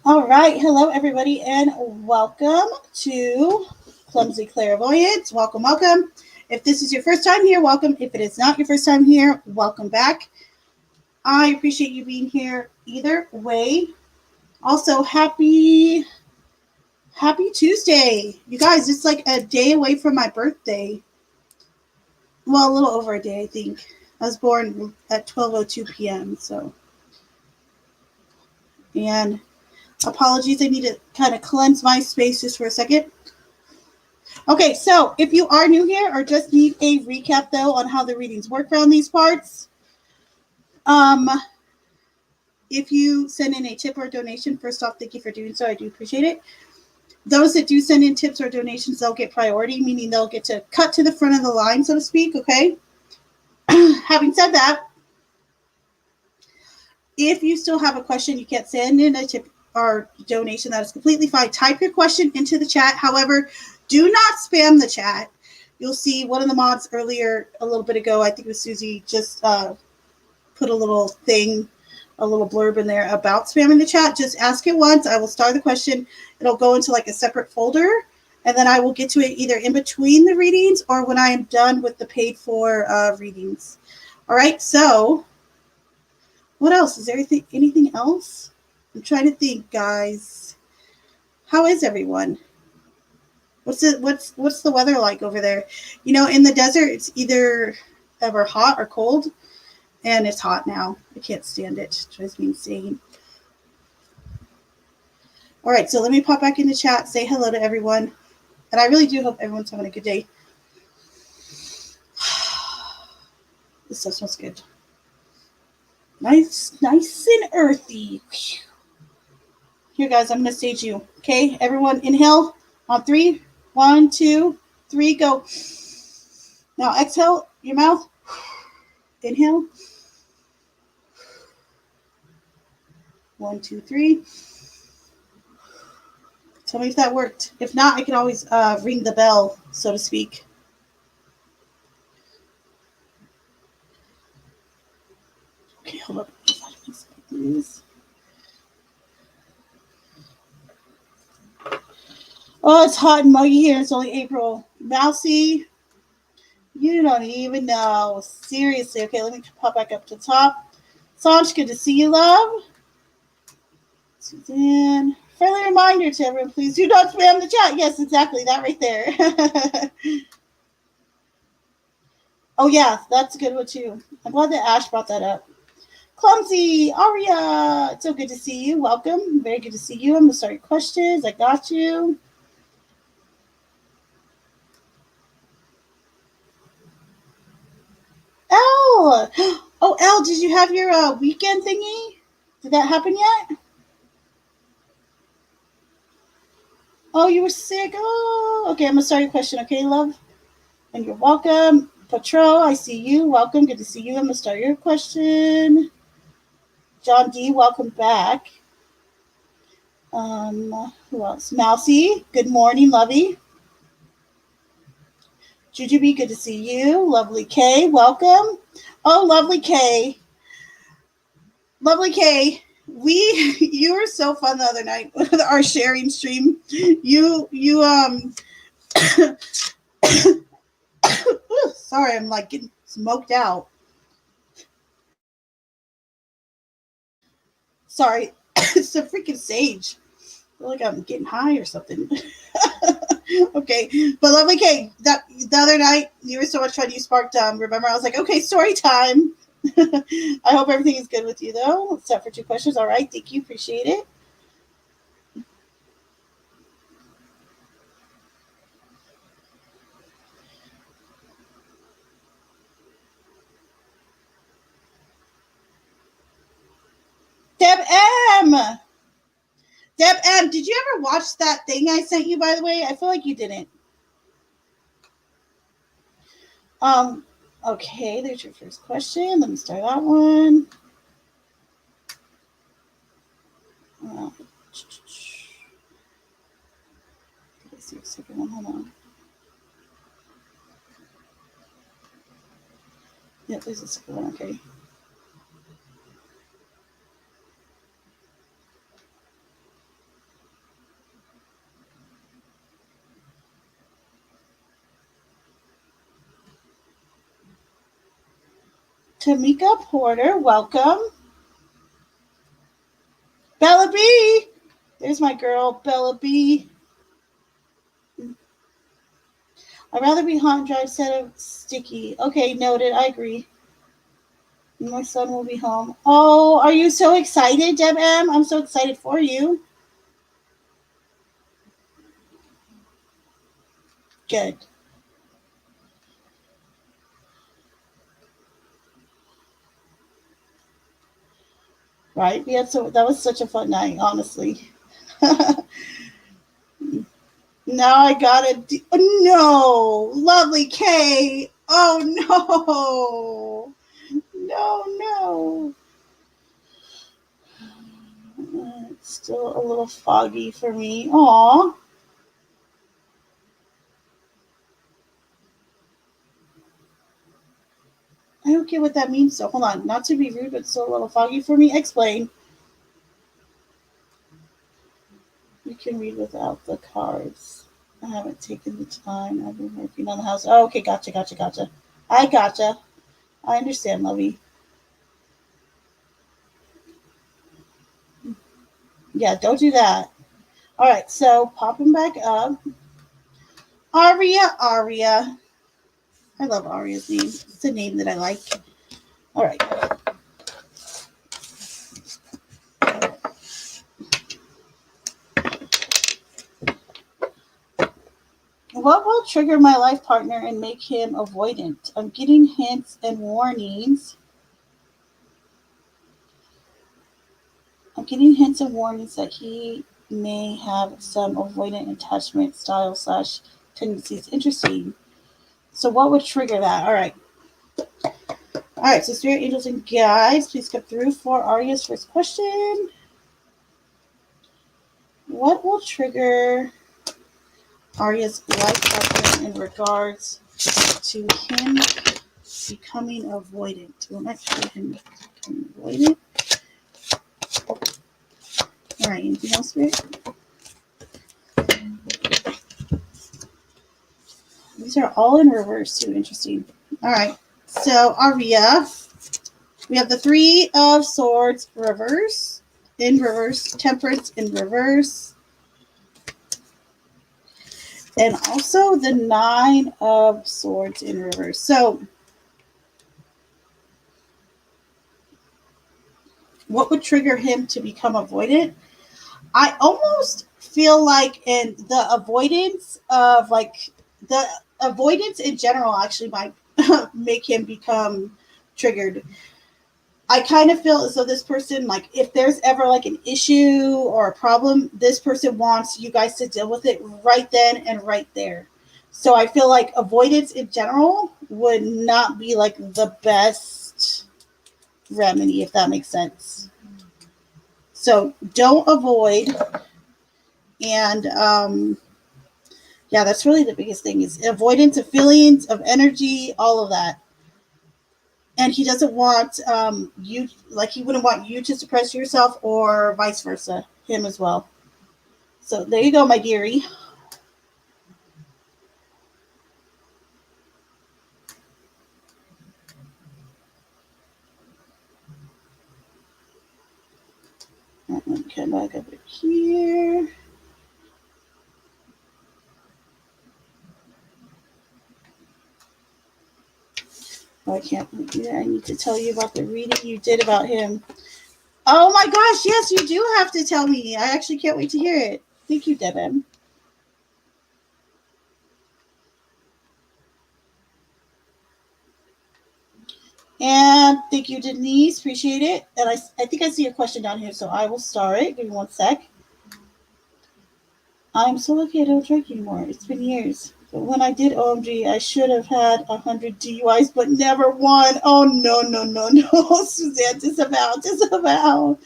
All right. Hello, everybody, and welcome to Clumsy Clairvoyance. Welcome, welcome. If this is your first time here, welcome. If it is not your first time here, welcome back. I appreciate you being here either way. Also, happy Tuesday. You guys, it's like a day away from my birthday. Well, a little over a day, I think. I was born at 12:02 p.m. And apologies, I need to kind of cleanse my space just for a second. Okay, so if you are new here or just need a recap though on how the readings work around these parts, um, if you send in a tip or a donation, first off, thank you for doing so. I do appreciate it. Those that do send in tips or donations, they'll get priority, meaning they'll get to cut to the front of the line, so to speak. Okay. Having said that, if you still have a question, you can't send in a tip or donation. That is completely fine. Type your question into the chat. However, do not spam the chat. You'll see one of the mods earlier, a little bit ago, I think it was Susie, just put a little thing, a little blurb in there about spamming the chat. Just ask it once. I will start the question. It'll go into like a separate folder, and then I will get to it either in between the readings or when I am done with the paid for readings. All right, so what else? Is there anything else? I'm trying to think, guys. How is everyone? What's the weather like over there? You know, in the desert, it's either ever hot or cold, and it's hot now. I can't stand it. It drives me insane. All right, so let me pop back in the chat, say hello to everyone, and I really do hope everyone's having a good day. This stuff smells good. Nice and earthy. Here, guys, I'm gonna stage you. Okay, everyone, inhale on 3. 1, 2, 3, go. Now exhale your mouth. Inhale. 1, 2, 3. Tell me if that worked. If not, I can always ring the bell, so to speak. Okay, hold up. Please. Oh, it's hot and muggy here. It's only April. Mousy, you don't even know. Seriously. Okay, let me pop back up to the top. Sanj, good to see you, love. Suzanne. Friendly reminder to everyone, please do not spam the chat. Yes, exactly. That right there. Oh, yeah, that's a good one, too. I'm glad that Ash brought that up. Clumsy, Aria, it's so good to see you. Welcome. Very good to see you. I'm going to start your questions. I got you. Elle. Oh, Elle, did you have your weekend thingy? Did that happen yet? Oh, you were sick. Oh, okay. I'm going to start your question. Okay, love? And you're welcome. Patro, I see you. Welcome. Good to see you. I'm going to start your question. John D, welcome back. Who else? Mousy, good morning, lovey. Jujubee, good to see you. Lovely Kay, welcome. Oh, lovely Kay. Lovely Kay. You were so fun the other night with our sharing stream. You sorry, I'm like getting smoked out. Sorry, it's a freaking sage. I feel like I'm getting high or something. Okay, but lovely Kay, that the other night you were so much fun. You sparked. Remember, I was like, okay, story time. I hope everything is good with you, though. Except for 2 questions. All right, thank you, appreciate it. Deb M. Deb M. Did you ever watch that thing I sent you? By the way, I feel like you didn't. Okay, there's your first question. Let me start that one. Let's see the second one. Hold on. Yeah, there's the second one. Okay. Tamika Porter, welcome. Bella B. There's my girl, Bella B. I'd rather be hot and dry instead of sticky. Okay, noted. I agree. My son will be home. Oh, are you so excited, Deb M? I'm so excited for you. Good. Right? That was such a fun night, honestly. Now I gotta do. No, lovely Kay. Oh no, no. It's still a little foggy for me. Aw. I don't get what that means. So hold on. Not to be rude, but still a little foggy for me. Explain. You can read without the cards. I haven't taken the time. I've been working on the house. Oh, okay, gotcha. I gotcha. I understand, Lovey. Yeah, don't do that. All right, so popping back up. Aria. I love Aria's name. It's a name that I like. All right. What will trigger my life partner and make him avoidant? I'm getting hints and warnings. That he may have some avoidant attachment style / tendencies. Interesting. So what would trigger that? All right. So spirit angels and guides, please come through for Aria's first question. What will trigger Aria's life partner in regards to him becoming avoidant? Well, actually, him becoming avoidant. All right, anything else, Spirit? These are all in reverse, too. Interesting. All right, so Aria, we have the Three of Swords reverse, in reverse, Temperance in reverse, and also the Nine of Swords in reverse. So what would trigger him to become avoidant? I almost feel like in the avoidance of the avoidance in general actually might make him become triggered. I kind of feel as though this person, like, if there's ever like an issue or a problem, this person wants you guys to deal with it right then and right there. So I feel like avoidance in general would not be like the best remedy, if that makes sense. So don't avoid. And yeah, that's really the biggest thing is avoidance of feelings, of energy, all of that. And he doesn't want you, like he wouldn't want you to suppress yourself or vice versa, him as well. So there you go, my dearie. I'm going to come back over here. Oh, I can't do that. I need to tell you about the reading you did about him. Oh my gosh, yes, you do have to tell me. I actually can't wait to hear it. Thank you, Devin. And thank you, Denise. Appreciate it. And I think I see a question down here, so I will start it. Give me one sec. I'm so lucky I don't drink anymore. It's been years. But when I did OMG, I should have had 100 DUIs, but never one. Oh, no. Suzanne, disavow.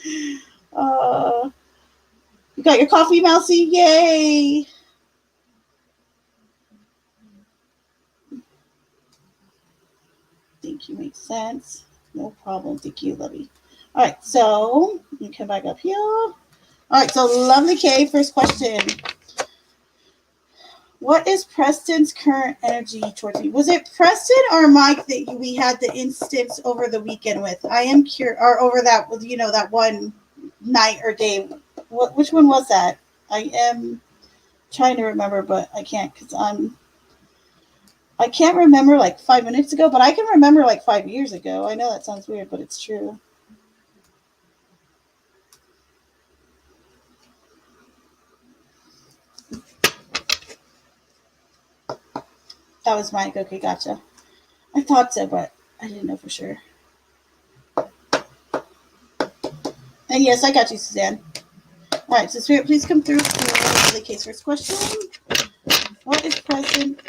You got your coffee, Mousy? Yay. Thank you. Makes sense. No problem. Thank you, Lovey. All right, so you come back up here. All right, so lovely Kay, first question. What is Preston's current energy towards me? Was it Preston or Mike that we had the instance over the weekend with? I am curious, or over that, that one night or day. Which one was that? I am trying to remember, but I can't because I can't remember like 5 minutes ago, but I can remember like 5 years ago. I know that sounds weird, but it's true. That was Mike. Okay, gotcha. I thought so, but I didn't know for sure. And yes, I got you, Suzanne. All right, so Spirit, please come through for the case first question. What is Preston's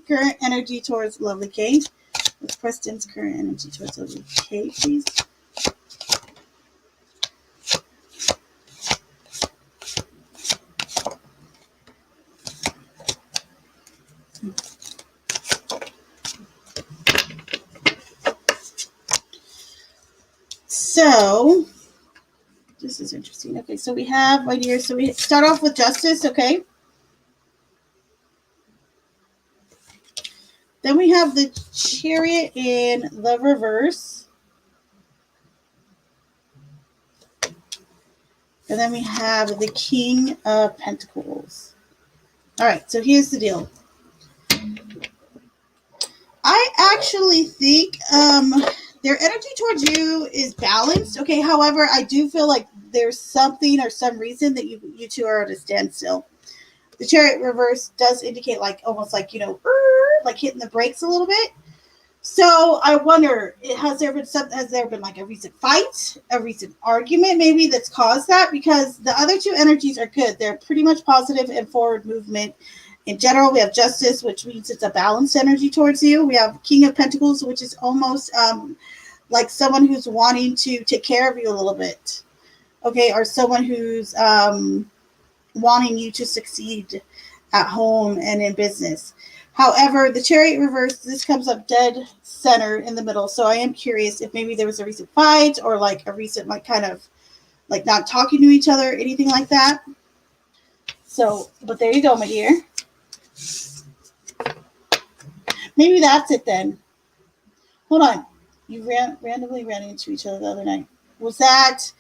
current energy towards Lovely K? What's Preston's current energy towards Lovely K, please? So, this is interesting. Okay, so we have right here, so we start off with Justice, okay? Then we have the Chariot in the reverse. And then we have the King of Pentacles. All right, so here's the deal. I actually think their energy towards you is balanced. Okay, however, I do feel like there's something or some reason that you two are at a standstill. The Chariot reverse does indicate like almost like, like hitting the brakes a little bit. So I wonder, has there been like a recent fight, a recent argument maybe that's caused that? Because the other two energies are good. They're pretty much positive and forward movement. In general, we have Justice, which means it's a balanced energy towards you. We have King of Pentacles, which is almost like someone who's wanting to take care of you a little bit. Okay, or someone who's wanting you to succeed at home and in business. However, the Chariot reverse, this comes up dead center in the middle. So I am curious if maybe there was a recent fight or like a recent like kind of like not talking to each other, anything like that. So, but there you go, my dear. Maybe that's it then. Hold on. You randomly ran into each other the other night. Was that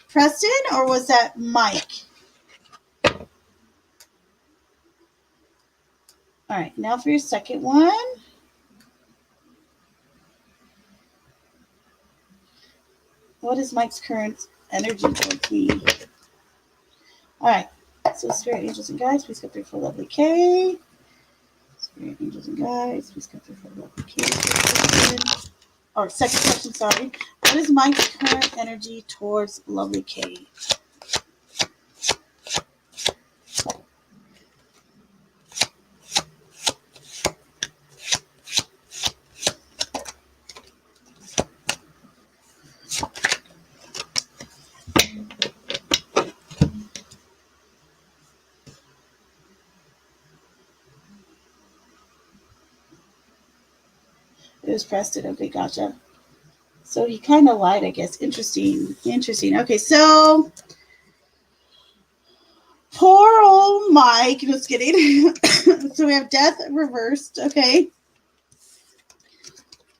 Preston or was that Mike? All right, now for your second one. What is Mike's current energy towards me? All right, so Spirit, Angels, and Guides, please come through for Lovely K. Spirit, Angels, and Guides, please come through for Lovely K. Or second question, sorry. What is Mike's current energy towards Lovely K? It was Preston. Okay, gotcha. So he kind of lied, I guess. Interesting. Okay, so poor old Mike. Just kidding. So we have Death reversed. Okay.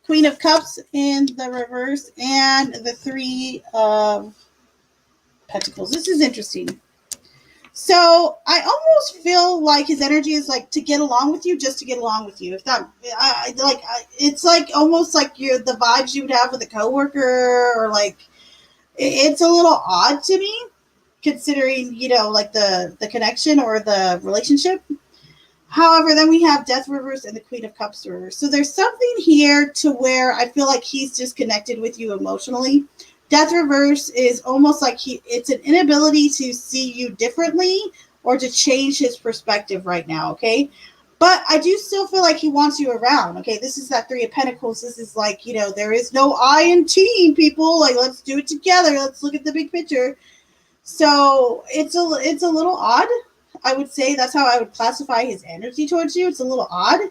Queen of Cups in the reverse and the Three of Pentacles. This is interesting. So I almost feel like his energy is like to get along with you, just to get along with you. If that, it's like almost like the vibes you would have with a coworker, or like it's a little odd to me, considering like the connection or the relationship. However, then we have Death reverse and the Queen of Cups reverse. So there's something here to where I feel like he's disconnected with you emotionally. Death reverse is almost like it's an inability to see you differently or to change his perspective right now, okay? But I do still feel like he wants you around, okay? This is that Three of Pentacles. This is like, there is no I in team, people. Like, let's do it together. Let's look at the big picture. So it's a little odd. I would say that's how I would classify his energy towards you. It's a little odd.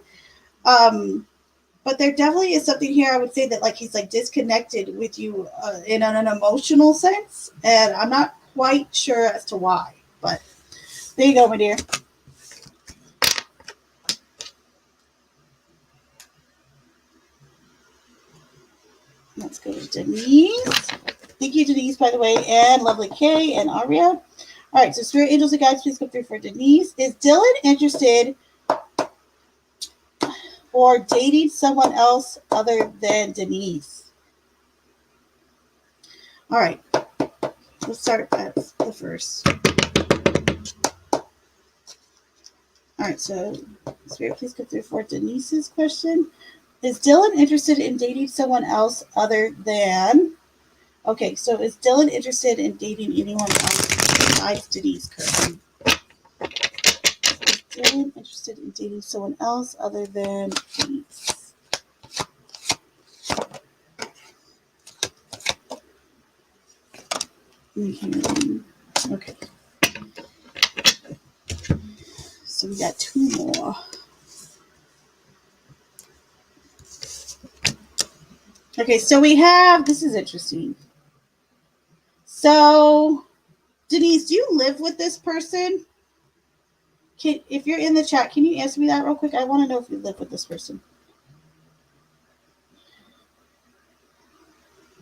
But there definitely is something here I would say that like he's like disconnected with you in an emotional sense. And I'm not quite sure as to why. But There you go, my dear. Let's go to Denise. Thank you, Denise, by the way, and lovely Kay and Aria. All right, so Spirit Angels and Guides, please come through for Denise. Is Dylan interested or dating someone else other than Denise? All right, let's start at the first. All right, so Spirit, please come through for Denise's question. Is Dylan interested in dating someone else other than... Okay, so is Dylan interested in dating anyone else besides Denise currently? Is Dylan interested in dating someone else other than Denise? Okay. So we got two more. Okay, so we have... This is interesting. So, Denise, do you live with this person? If you're in the chat, can you answer me that real quick? I want to know if you live with this person.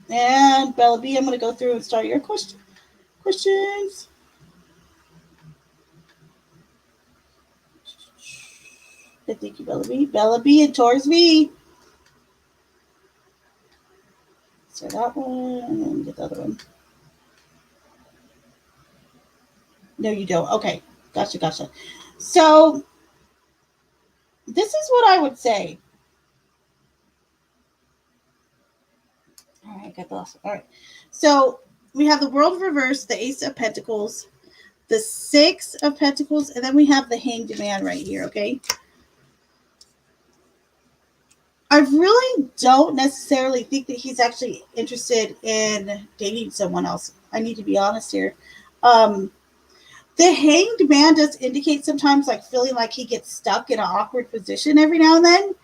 And Bella B, I'm going to go through and start your questions. Thank you, Bella B. Bella B and Taurus V. So that one, and then get the other one. No, you don't. Okay. Gotcha. So, this is what I would say. All right, got the last one. All right. So, we have the World reversed, the Ace of Pentacles, the Six of Pentacles, and then we have the Hanged Man right here, okay? I really don't necessarily think that he's actually interested in dating someone else. I need to be honest here. The Hanged Man does indicate sometimes like feeling like he gets stuck in an awkward position every now and then,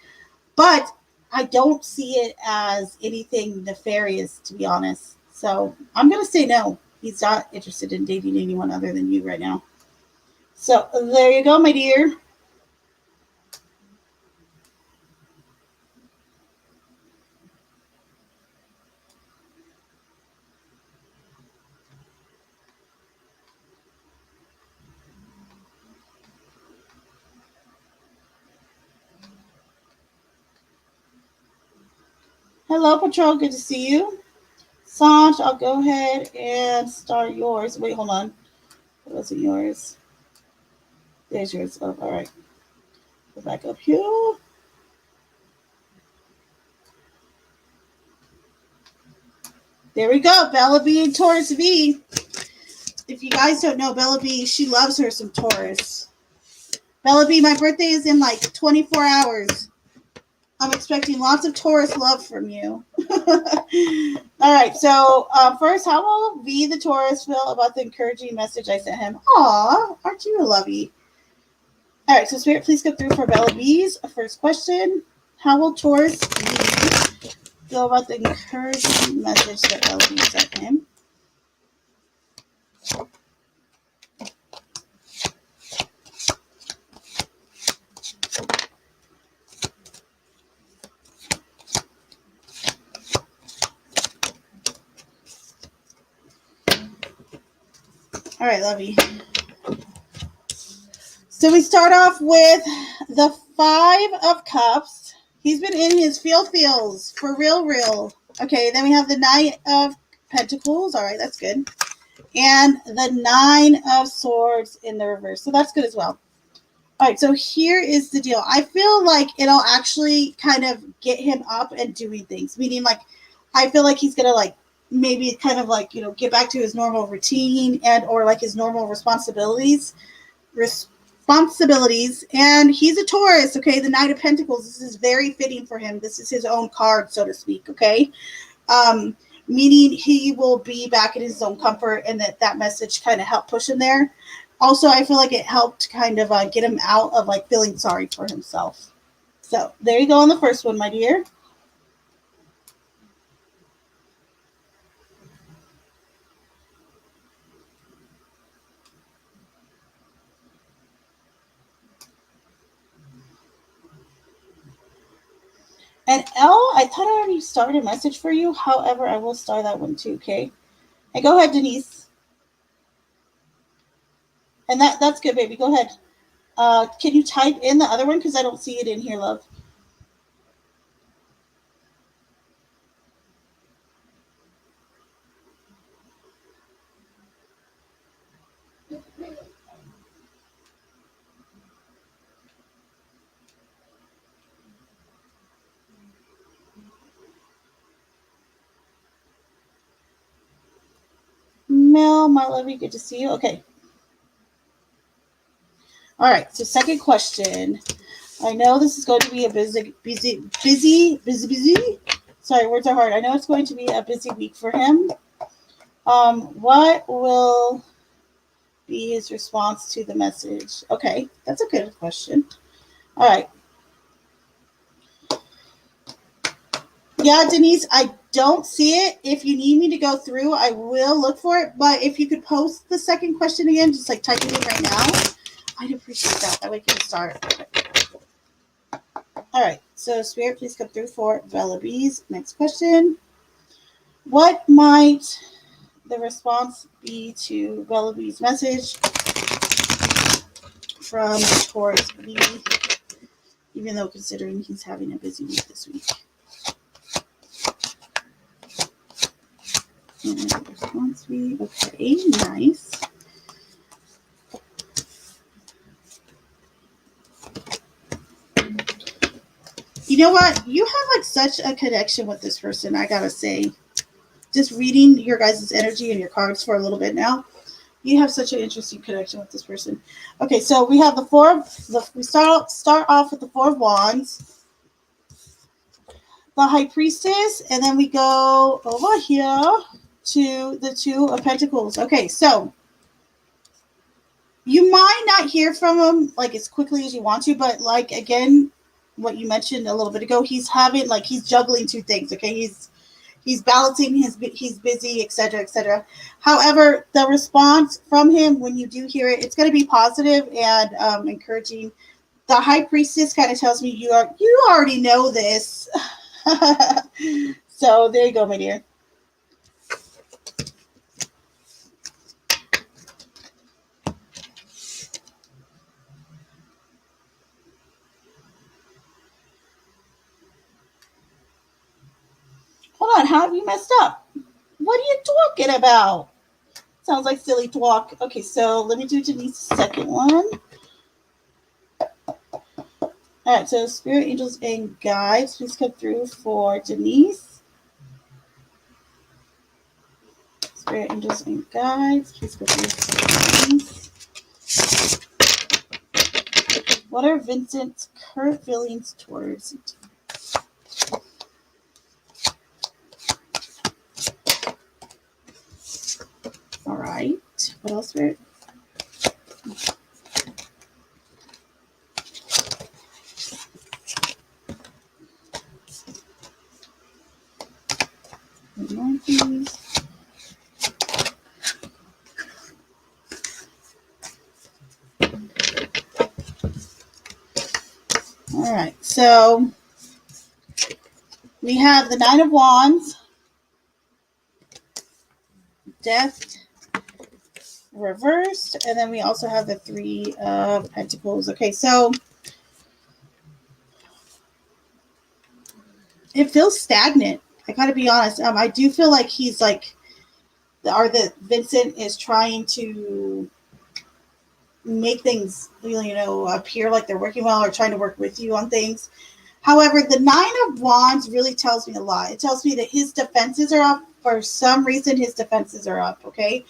but I don't see it as anything nefarious, to be honest. So I'm going to say no. He's not interested in dating anyone other than you right now. So there you go, my dear. Hello, Patrol. Good to see you. Sanj, I'll go ahead and start yours. Wait, hold on. It wasn't yours. There's yours. Oh, all right. Go back up here. There we go. Bella B and Taurus V. If you guys don't know Bella B, she loves her some Taurus. Bella B, my birthday is in like 24 hours. I'm expecting lots of Taurus love from you. All right. So first, how will V the Taurus feel about the encouraging message I sent him? Aw, aren't you a lovey? All right. So Spirit, please go through for Bella B's first question. How will Taurus V feel about the encouraging message that Bella B sent him? All right, lovey. So we start off with the Five of Cups. He's been in his feels for real. Okay, then we have the Knight of Pentacles. All right, that's good. And the Nine of Swords in the reverse. So that's good as well. All right, so here is the deal. I feel like it'll actually kind of get him up and doing things. Meaning, like, I feel like he's going to, like, maybe kind of, like, you know, get back to his normal routine and or, like, his normal responsibilities. And he's a Taurus, okay? The Knight of Pentacles. This is very fitting for him. This is his own card, so to speak, okay? Meaning he will be back in his own comfort and that message kind of helped push him there. Also, I feel like it helped kind of get him out of like feeling sorry for himself. So there you go on the first one, my dear. And L, I thought I already started a message for you. However, I will start that one too, okay? And go ahead, Denise. And that's good, baby. Go ahead. Can you type in the other one? Because I don't see it in here, love. Mel, my lovey, good to see you. Okay. All right. So second question. I know this is going to be a busy. Sorry, words are hard. I know it's going to be a busy week for him. What will be his response to the message? Okay, that's a good question. All right. Yeah, Denise, I don't see it. If you need me to go through, I will look for it. But if you could post the second question again, just like type it in right now, I'd appreciate that. That way we can start. All right. So, Spirit, please come through for Bella Bees. Next question. What might the response be to Bella Bees' message from towards me, even though considering he's having a busy week this week? And response be okay, nice. You know what? You have like such a connection with this person, I gotta say. Just reading your guys' energy and your cards for a little bit now, you have such an interesting connection with this person. Okay, so we have we start off with the Four of Wands, the High Priestess, and then we go over here to the Two of Pentacles. Okay, so you might not hear from him like as quickly as you want to, but like again, what you mentioned a little bit ago, he's juggling two things. Okay, he's balancing he's busy, etc., etc. However, the response from him when you do hear it, it's going to be positive and encouraging. The High Priestess kind of tells me you already know this. So there you go, my dear. Hold on, how have you messed up? What are you talking about? Sounds like silly talk. Okay, so let me do Denise's second one. All right, so Spirit, Angels, and Guides, please come through for Denise. Spirit, Angels, and Guides, please come through for Denise. What are Vincent's current feelings towards it? All right. What else, Spirit? More, please. All right. So we have the Nine of Wands, Death reversed, and then we also have the Three of Pentacles. Okay, so it feels stagnant. I gotta be honest. I do feel like he's like, that Vincent is trying to make things, appear like they're working well or trying to work with you on things. However, the Nine of Wands really tells me a lot. It tells me that his defenses are up. For some reason, his defenses are up, okay?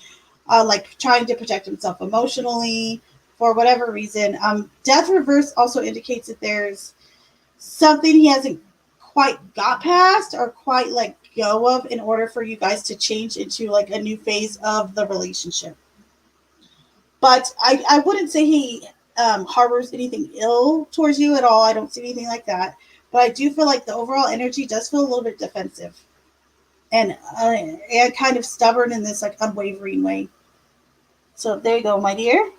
Like trying to protect himself emotionally for whatever reason. Death reverse also indicates that there's something he hasn't quite got past or quite let go of in order for you guys to change into like a new phase of the relationship. But I wouldn't say he harbors anything ill towards you at all. I don't see anything like that. But I do feel like the overall energy does feel a little bit defensive and kind of stubborn in this like unwavering way. So there you go, my dear.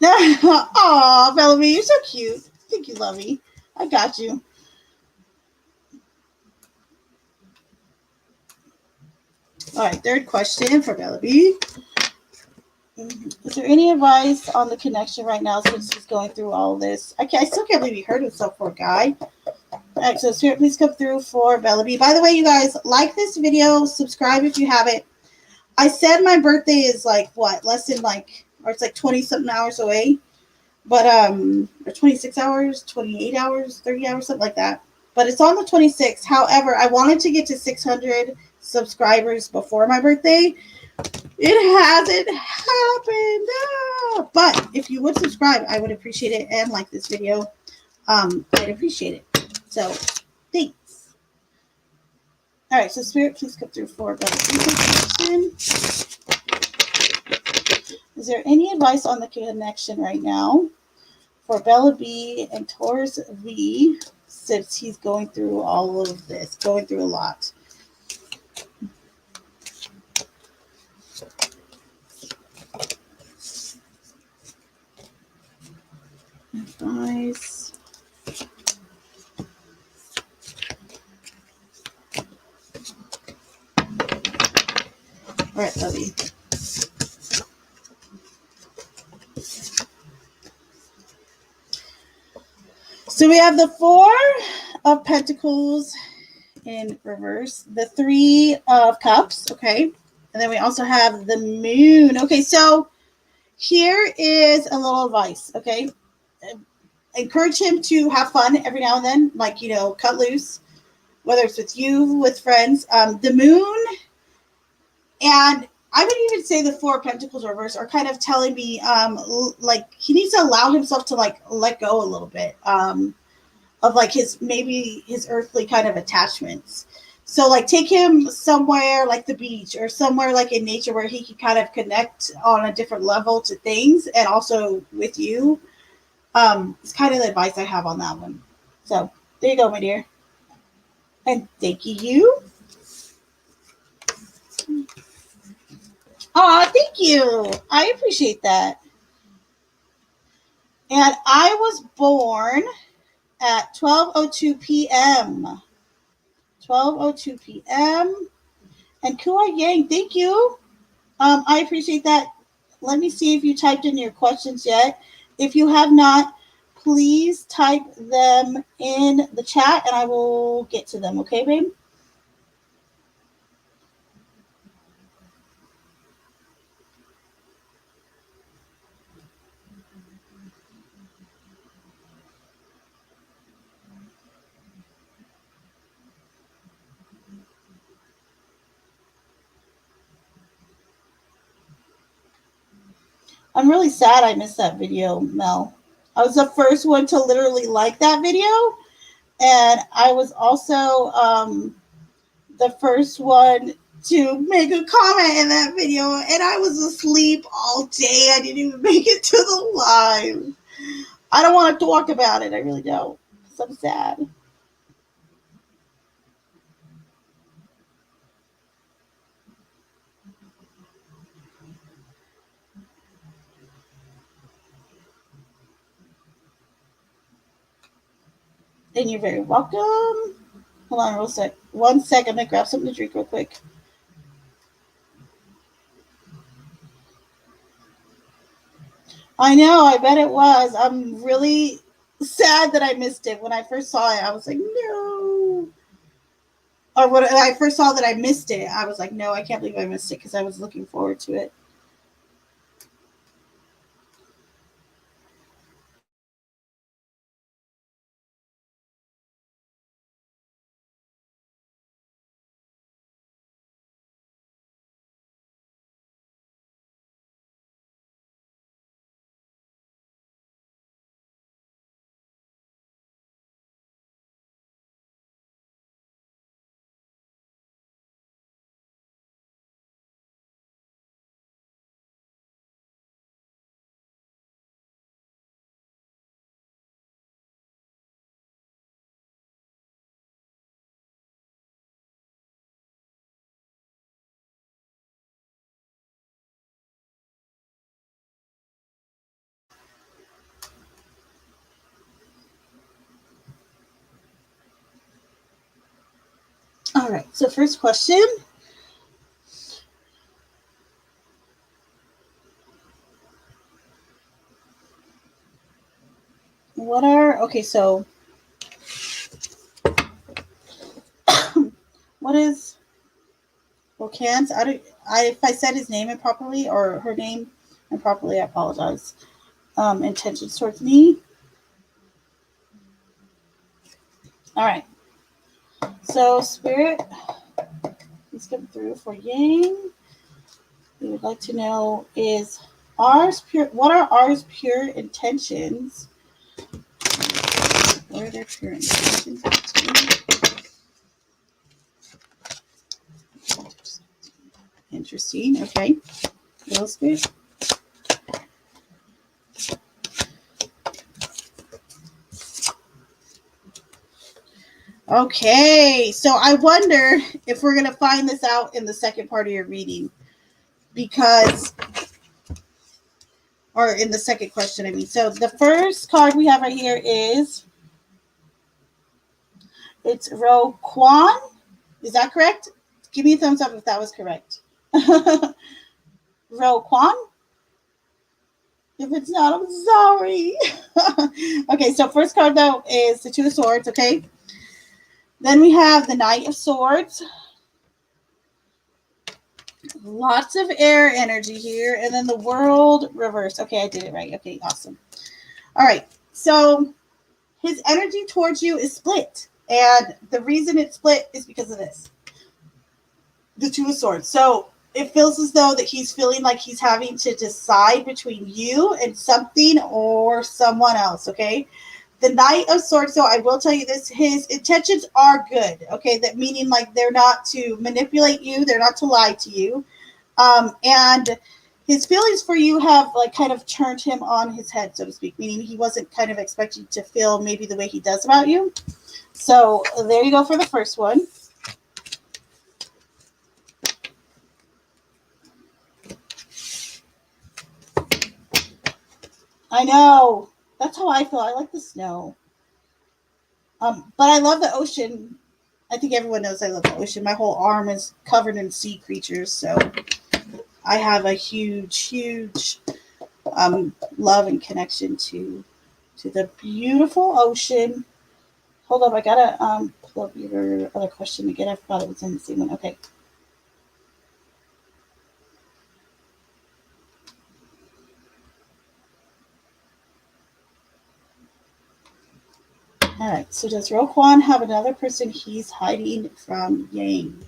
Aw, Bellamy, you're so cute. Thank you, Lovey. I got you. All right, third question for Bellamy. Is there any advice on the connection right now since he's going through all this? I still can't believe he hurt himself, poor guy. All right, so Spirit, please come through for Bellamy. By the way, you guys, like this video, subscribe if you haven't. I said my birthday is like what, less than like, or it's like 20 something hours away, but or 26 hours, 28 hours, 30 hours, something like that. But it's on the 26th. However, I wanted to get to 600 subscribers before my birthday. It hasn't happened. Ah! But if you would subscribe, I would appreciate it, and like this video. I'd appreciate it. So, thanks. All right, so Spirit, please come through for Bella question. Is there any advice on the connection right now for Bella B and Taurus V since he's going through all of this, going through a lot? Advice. All right, Lovey. So we have the Four of Pentacles in reverse, the Three of Cups, okay? And then we also have the Moon. Okay, so here is a little advice, okay? Encourage him to have fun every now and then, like, cut loose, whether it's with you, with friends. The Moon, and I would even say the Four of Pentacles reverse are kind of telling me, like, he needs to allow himself to, like, let go a little bit. Of like his earthly kind of attachments. So like take him somewhere like the beach or somewhere like in nature where he can kind of connect on a different level to things and also with you. It's kind of the advice I have on that one. So there you go, my dear. And thank you. Aw, thank you. I appreciate that. And I was born at 12:02 p.m. 12:02 p.m. And Kuai Yang, thank you. I appreciate that. Let me see if you typed in your questions yet. If you have not, please type them in the chat and I will get to them. Okay, babe? I'm really sad I missed that video, Mel. I was the first one to literally like that video. And I was also the first one to make a comment in that video. And I was asleep all day. I didn't even make it to the live. I don't want to talk about it. I really don't. So I'm sad. And you're very welcome. Hold on real sec. 1 sec. I'm going to grab something to drink real quick. I know. I bet it was. I'm really sad that I missed it. When I first saw it, I was like, no. Or when I first saw that I missed it, I was like, no, I can't believe I missed it because I was looking forward to it. All right. So first question. So what is Volcan's? If I said his name improperly or her name improperly, I apologize. Intentions towards me. All right. So Spirit, please come through for Yang. We would like to know is ours pure. What are ours pure intentions? What are their pure intentions? Interesting. Okay. What else, Spirit? Okay, so I wonder if we're going to find this out in the second part of your reading, or in the second question, I mean. So the first card we have right here it's Ro Kwan. Is that correct? Give me a thumbs up if that was correct. Ro Kwan? If it's not, I'm sorry. Okay, so first card though is the Two of Swords, okay? Then we have the Knight of Swords. Lots of air energy here. And then the World reverse. Okay, I did it right. Okay, awesome. All right. So his energy towards you is split. And the reason it's split is because of this. The Two of Swords. So it feels as though that he's feeling like he's having to decide between you and something or someone else, okay? The Knight of Swords, so I will tell you this, his intentions are good, okay? That meaning like they're not to manipulate you, they're not to lie to you. And his feelings for you have like kind of turned him on his head, so to speak, meaning he wasn't kind of expecting to feel maybe the way he does about you. So there you go for the first one. I know. That's how I feel. I like the snow. But I love the ocean. I think everyone knows I love the ocean. My whole arm is covered in sea creatures, so I have a huge love and connection to the beautiful ocean. Hold up, I gotta pull up your other question again. I forgot it was in the same one. Okay. All right. So does Roquan have another person he's hiding from Yang?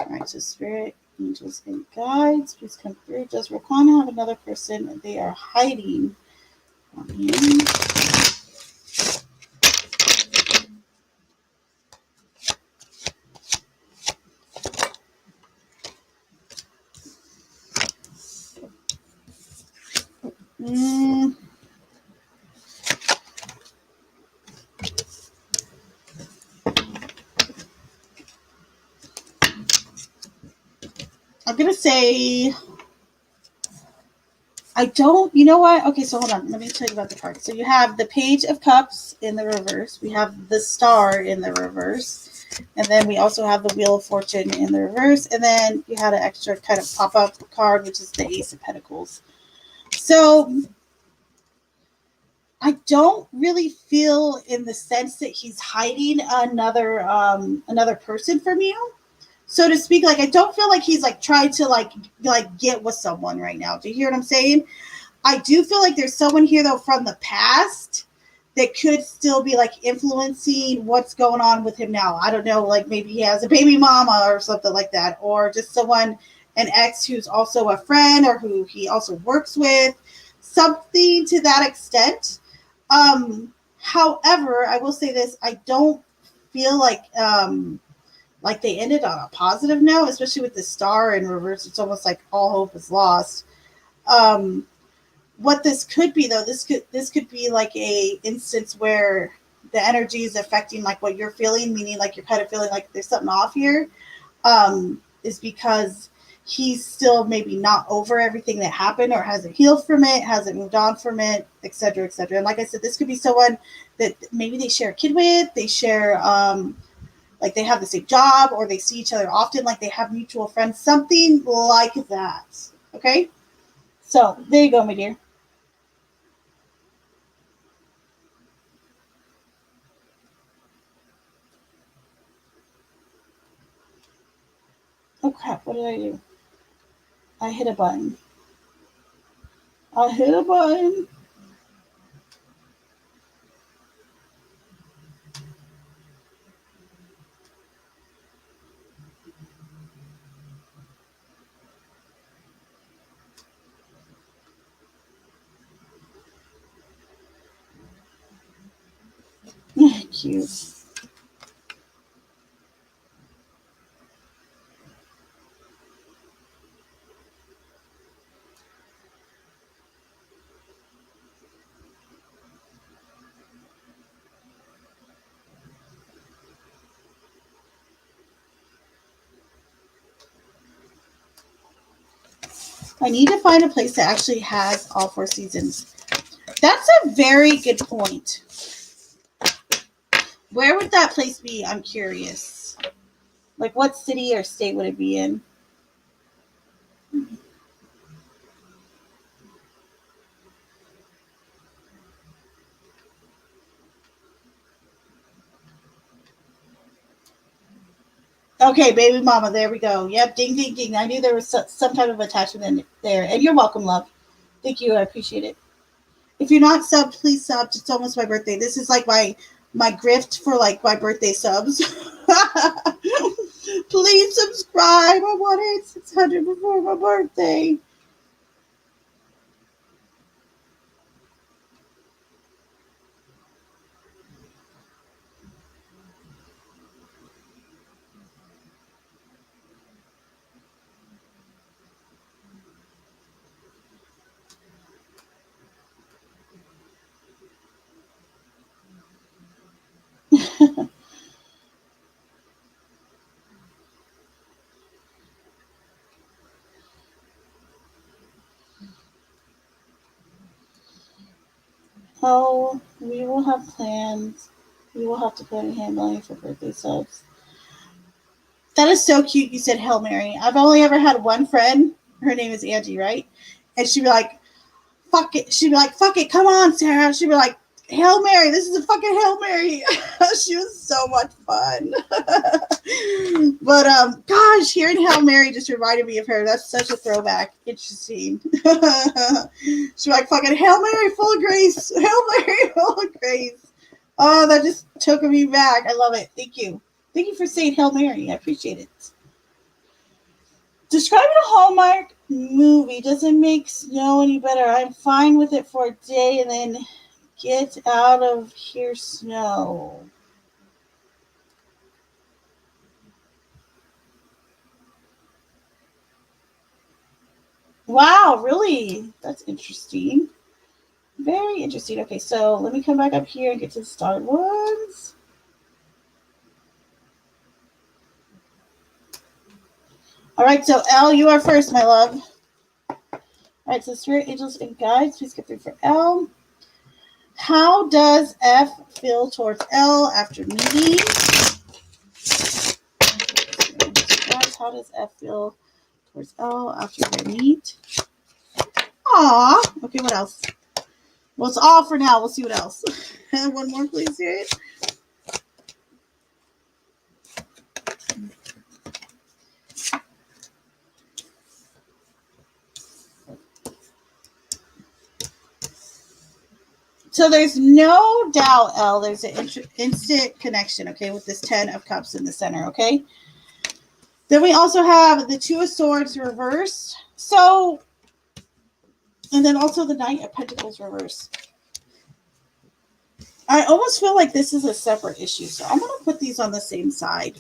All right. So Spirit, Angels, and Guides, please come through. Does Roquan have another person they are hiding from Yang? I'm going to say, I don't, you know what? Okay, so hold on. Let me tell you about the cards. So you have the Page of Cups in the reverse. We have the Star in the reverse. And then we also have the Wheel of Fortune in the reverse. And then you had an extra kind of pop-up card, which is the Ace of Pentacles. So I don't really feel in the sense that he's hiding another person from you, so to speak. Like I don't feel like he's like trying to like get with someone right now. Do you hear what I'm saying? I do feel like there's someone here though from the past that could still be like influencing what's going on with him now. I don't know, like maybe he has a baby mama or something like that, or just someone, an ex who's also a friend or who he also works with, something to that extent. However, I will say this: I don't feel like they ended on a positive note, especially with the Star in reverse. It's almost like all hope is lost. What this could be, though, this could be like a instance where the energy is affecting like what you're feeling, meaning like you're kind of feeling like there's something off here. Is because he's still maybe not over everything that happened or hasn't healed from it, hasn't moved on from it, etc., etc. And like I said, this could be someone that maybe they share a kid with, they share like they have the same job or they see each other often, like they have mutual friends, something like that. Okay? So there you go, my dear. Oh crap, what did I do? I hit a button. I hit a button. Cute. I need to find a place that actually has all 4 seasons. That's a very good point. Where would that place be? I'm curious. Like, what city or state would it be in? Okay, baby mama, there we go. Yep, ding, ding, ding. I knew there was some type of attachment in there. And you're welcome, love. Thank you. I appreciate it. If you're not subbed, please sub. It's almost my birthday. This is like my gift for like my birthday subs. Please subscribe. I want 600 before my birthday. Oh, we will have plans. We will have to plan a handling for birthday subs. That is so cute. You said Hail Mary. I've only ever had one friend. Her name is Angie, right? And she'd be like, fuck it. She'd be like, fuck it. Come on, Sarah. She'd be like, Hail Mary. This is a fucking Hail Mary. She was so much fun. But gosh, hearing Hail Mary just reminded me of her. That's such a throwback. Interesting. She's like, fucking Hail Mary full of grace. Hail Mary full of grace. Oh, that just took me back. I love it. Thank you. Thank you for saying Hail Mary. I appreciate it. Describing a Hallmark movie doesn't make snow any better. I'm fine with it for a day and then get out of here, snow. Wow, really? That's interesting. Very interesting. Okay, so let me come back up here and get to the starred ones. All right, so L, you are first, my love. All right, so Spirit, Angels, and Guides, please get through for L. How does F feel towards L after meeting? How does F feel towards L after they meet? Aw. Okay, what else? Well, it's all for now. We'll see what else. One more, please, here. So there's no doubt, L, there's an instant connection, okay, with this 10 of Cups in the center, okay? Then we also have the 2 of Swords reversed. So, and then also the Knight of Pentacles reversed. I almost feel like this is a separate issue. So I'm going to put these on the same side.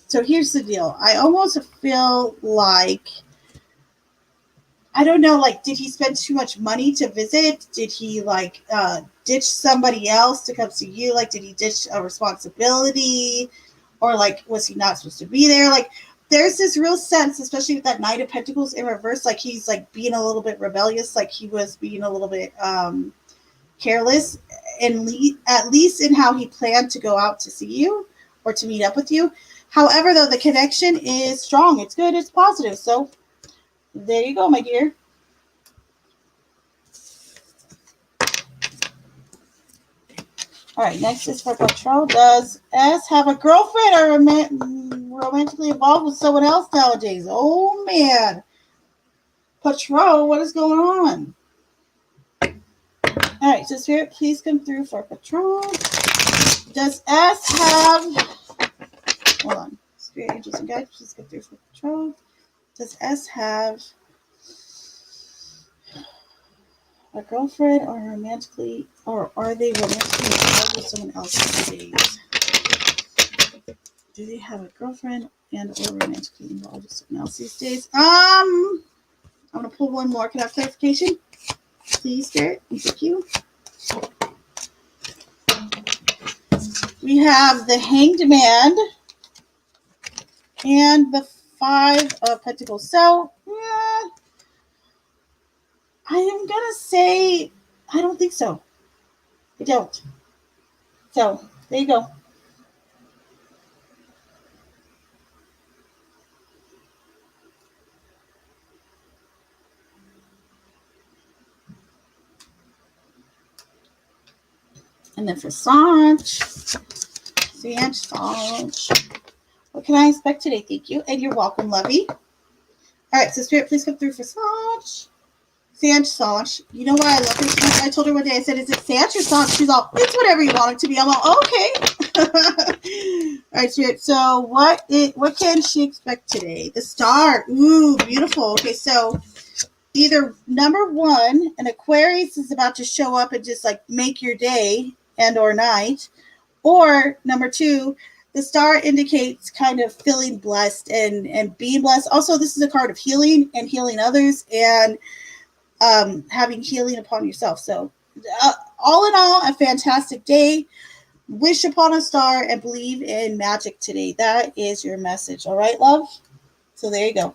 So here's the deal. I almost feel like, I don't know, like, did he spend too much money to visit? Did he, like, ditch somebody else to come see you? Like, did he ditch a responsibility? Or, like, was he not supposed to be there? Like, there's this real sense, especially with that Knight of Pentacles in reverse, like he's like being a little bit rebellious, like he was being a little bit careless, and at least in how he planned to go out to see you or to meet up with you. However, though, the connection is strong. It's good. It's positive. So there you go, my dear. All right, next is for Patron. Does S have a girlfriend or romantically involved with someone else nowadays? Oh, man. Patron, what is going on? All right, so Spirit, please come through for Patron. Does S have... Hold on. Spirit, angels, and guides, please come through for Patron. Does S have a girlfriend or are they romantically involved with someone else these days? Do they have a girlfriend and or romantically involved with someone else these days? I'm gonna pull one more. Can I have clarification? Please, Spirit. Thank you. We have the Hanged Man and the Five of Pentacles. So, I am gonna say I don't think so. I don't. So there you go. And then for Sanch, what can I expect today? Thank you. And you're welcome, lovey. All right, so Spirit, please come through for Sanch. Sanch. You know why I love her so much? I told her one day, I said, is it Sanch or Sanch? She's all, it's whatever you want it to be. I'm all, okay. All right, Spirit. So what can she expect today? The Star. Ooh, beautiful. Okay, so either number one, an Aquarius is about to show up and just like make your day and or night, or number two, the Star indicates kind of feeling blessed and being blessed. Also, this is a card of healing and healing others and having healing upon yourself. So all in all, a fantastic day. Wish upon a star and believe in magic today. That is your message. All right, love? So there you go.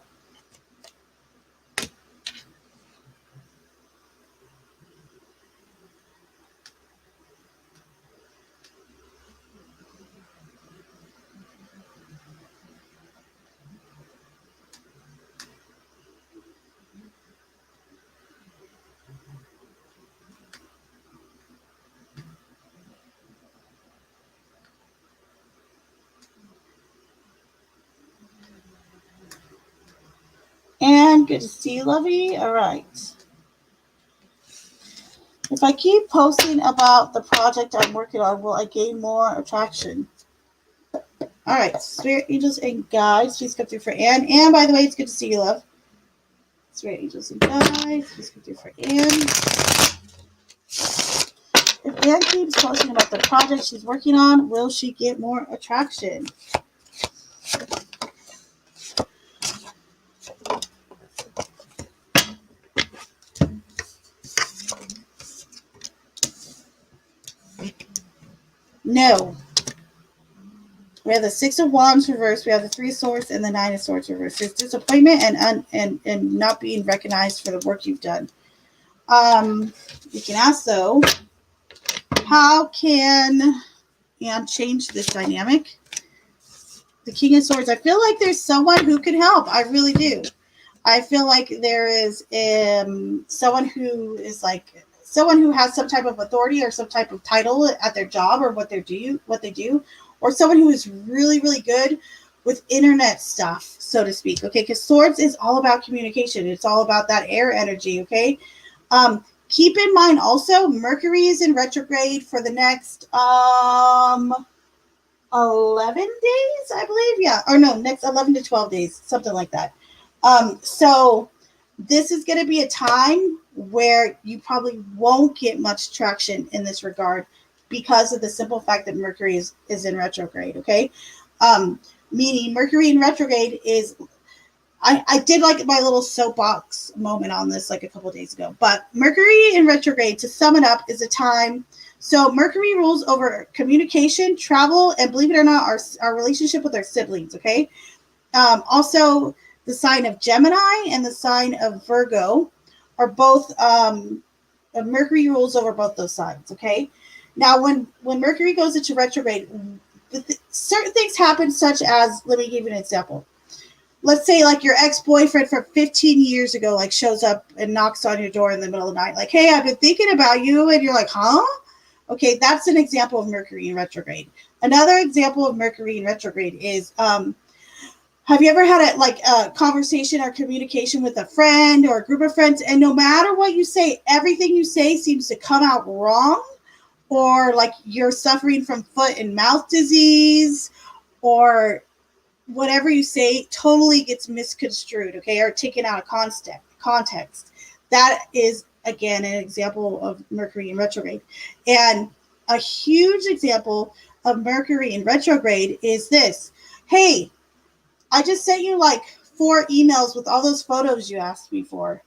And good to see you, lovey. All right. If I keep posting about the project I'm working on, will I gain more attraction? All right. Spirit, angels, and guides, please come through for Anne. Anne, by the way, it's good to see you, love. Spirit, angels, and guides, please come through for Anne. If Anne keeps posting about the project she's working on, will she get more attraction? No. We have the Six of Wands reversed. We have the Three of Swords and the Nine of Swords reversed. There's disappointment and not being recognized for the work you've done. You can ask though, how can Anne change this dynamic? The King of Swords. I feel like there's someone who can help. I really do. I feel like there is someone who has some type of authority or some type of title at their job or what they do, or someone who is really, really good with internet stuff, so to speak. Okay, because Swords is all about communication. It's all about that air energy. Okay. Keep in mind also, Mercury is in retrograde for the next 11 days, I believe. Yeah. Or no, next 11 to 12 days, something like that. So this is going to be a time where you probably won't get much traction in this regard because of the simple fact that Mercury is in retrograde. Okay. Meaning Mercury in retrograde is, I did like my little soapbox moment on this like a couple of days ago, but Mercury in retrograde, to sum it up, is a time. So Mercury rules over communication, travel, and believe it or not, our relationship with our siblings. Okay. Also, the sign of Gemini and the sign of Virgo are both Mercury rules over both those signs. Okay. Now, when Mercury goes into retrograde, certain things happen, such as, let me give you an example. Let's say like your ex-boyfriend from 15 years ago like shows up and knocks on your door in the middle of the night, like, hey, I've been thinking about you, and you're like, huh? Okay, that's an example of Mercury in retrograde. Another example of Mercury in retrograde is have you ever had a conversation or communication with a friend or a group of friends, and no matter what you say, everything you say seems to come out wrong, or like you're suffering from foot and mouth disease, or whatever you say totally gets misconstrued, okay, or taken out of context. That is, again, an example of Mercury in retrograde. And a huge example of Mercury in retrograde is this. Hey, I just sent you like 4 emails with all those photos you asked me for.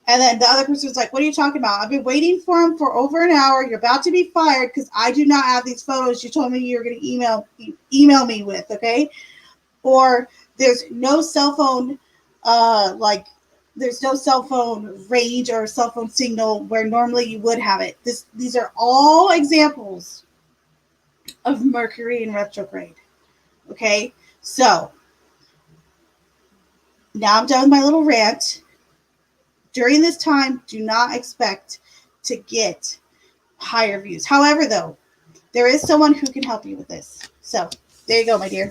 And then the other person was like, what are you talking about? I've been waiting for them for over an hour. You're about to be fired because I do not have these photos you told me you were going to email me with, okay? Or there's no cell phone, there's no cell phone range or cell phone signal where normally you would have it. These are all examples of Mercury in retrograde. Okay, so now I'm done with my little rant. During this time, do not expect to get higher views. However, though, there is someone who can help you with this. So there you go, my dear.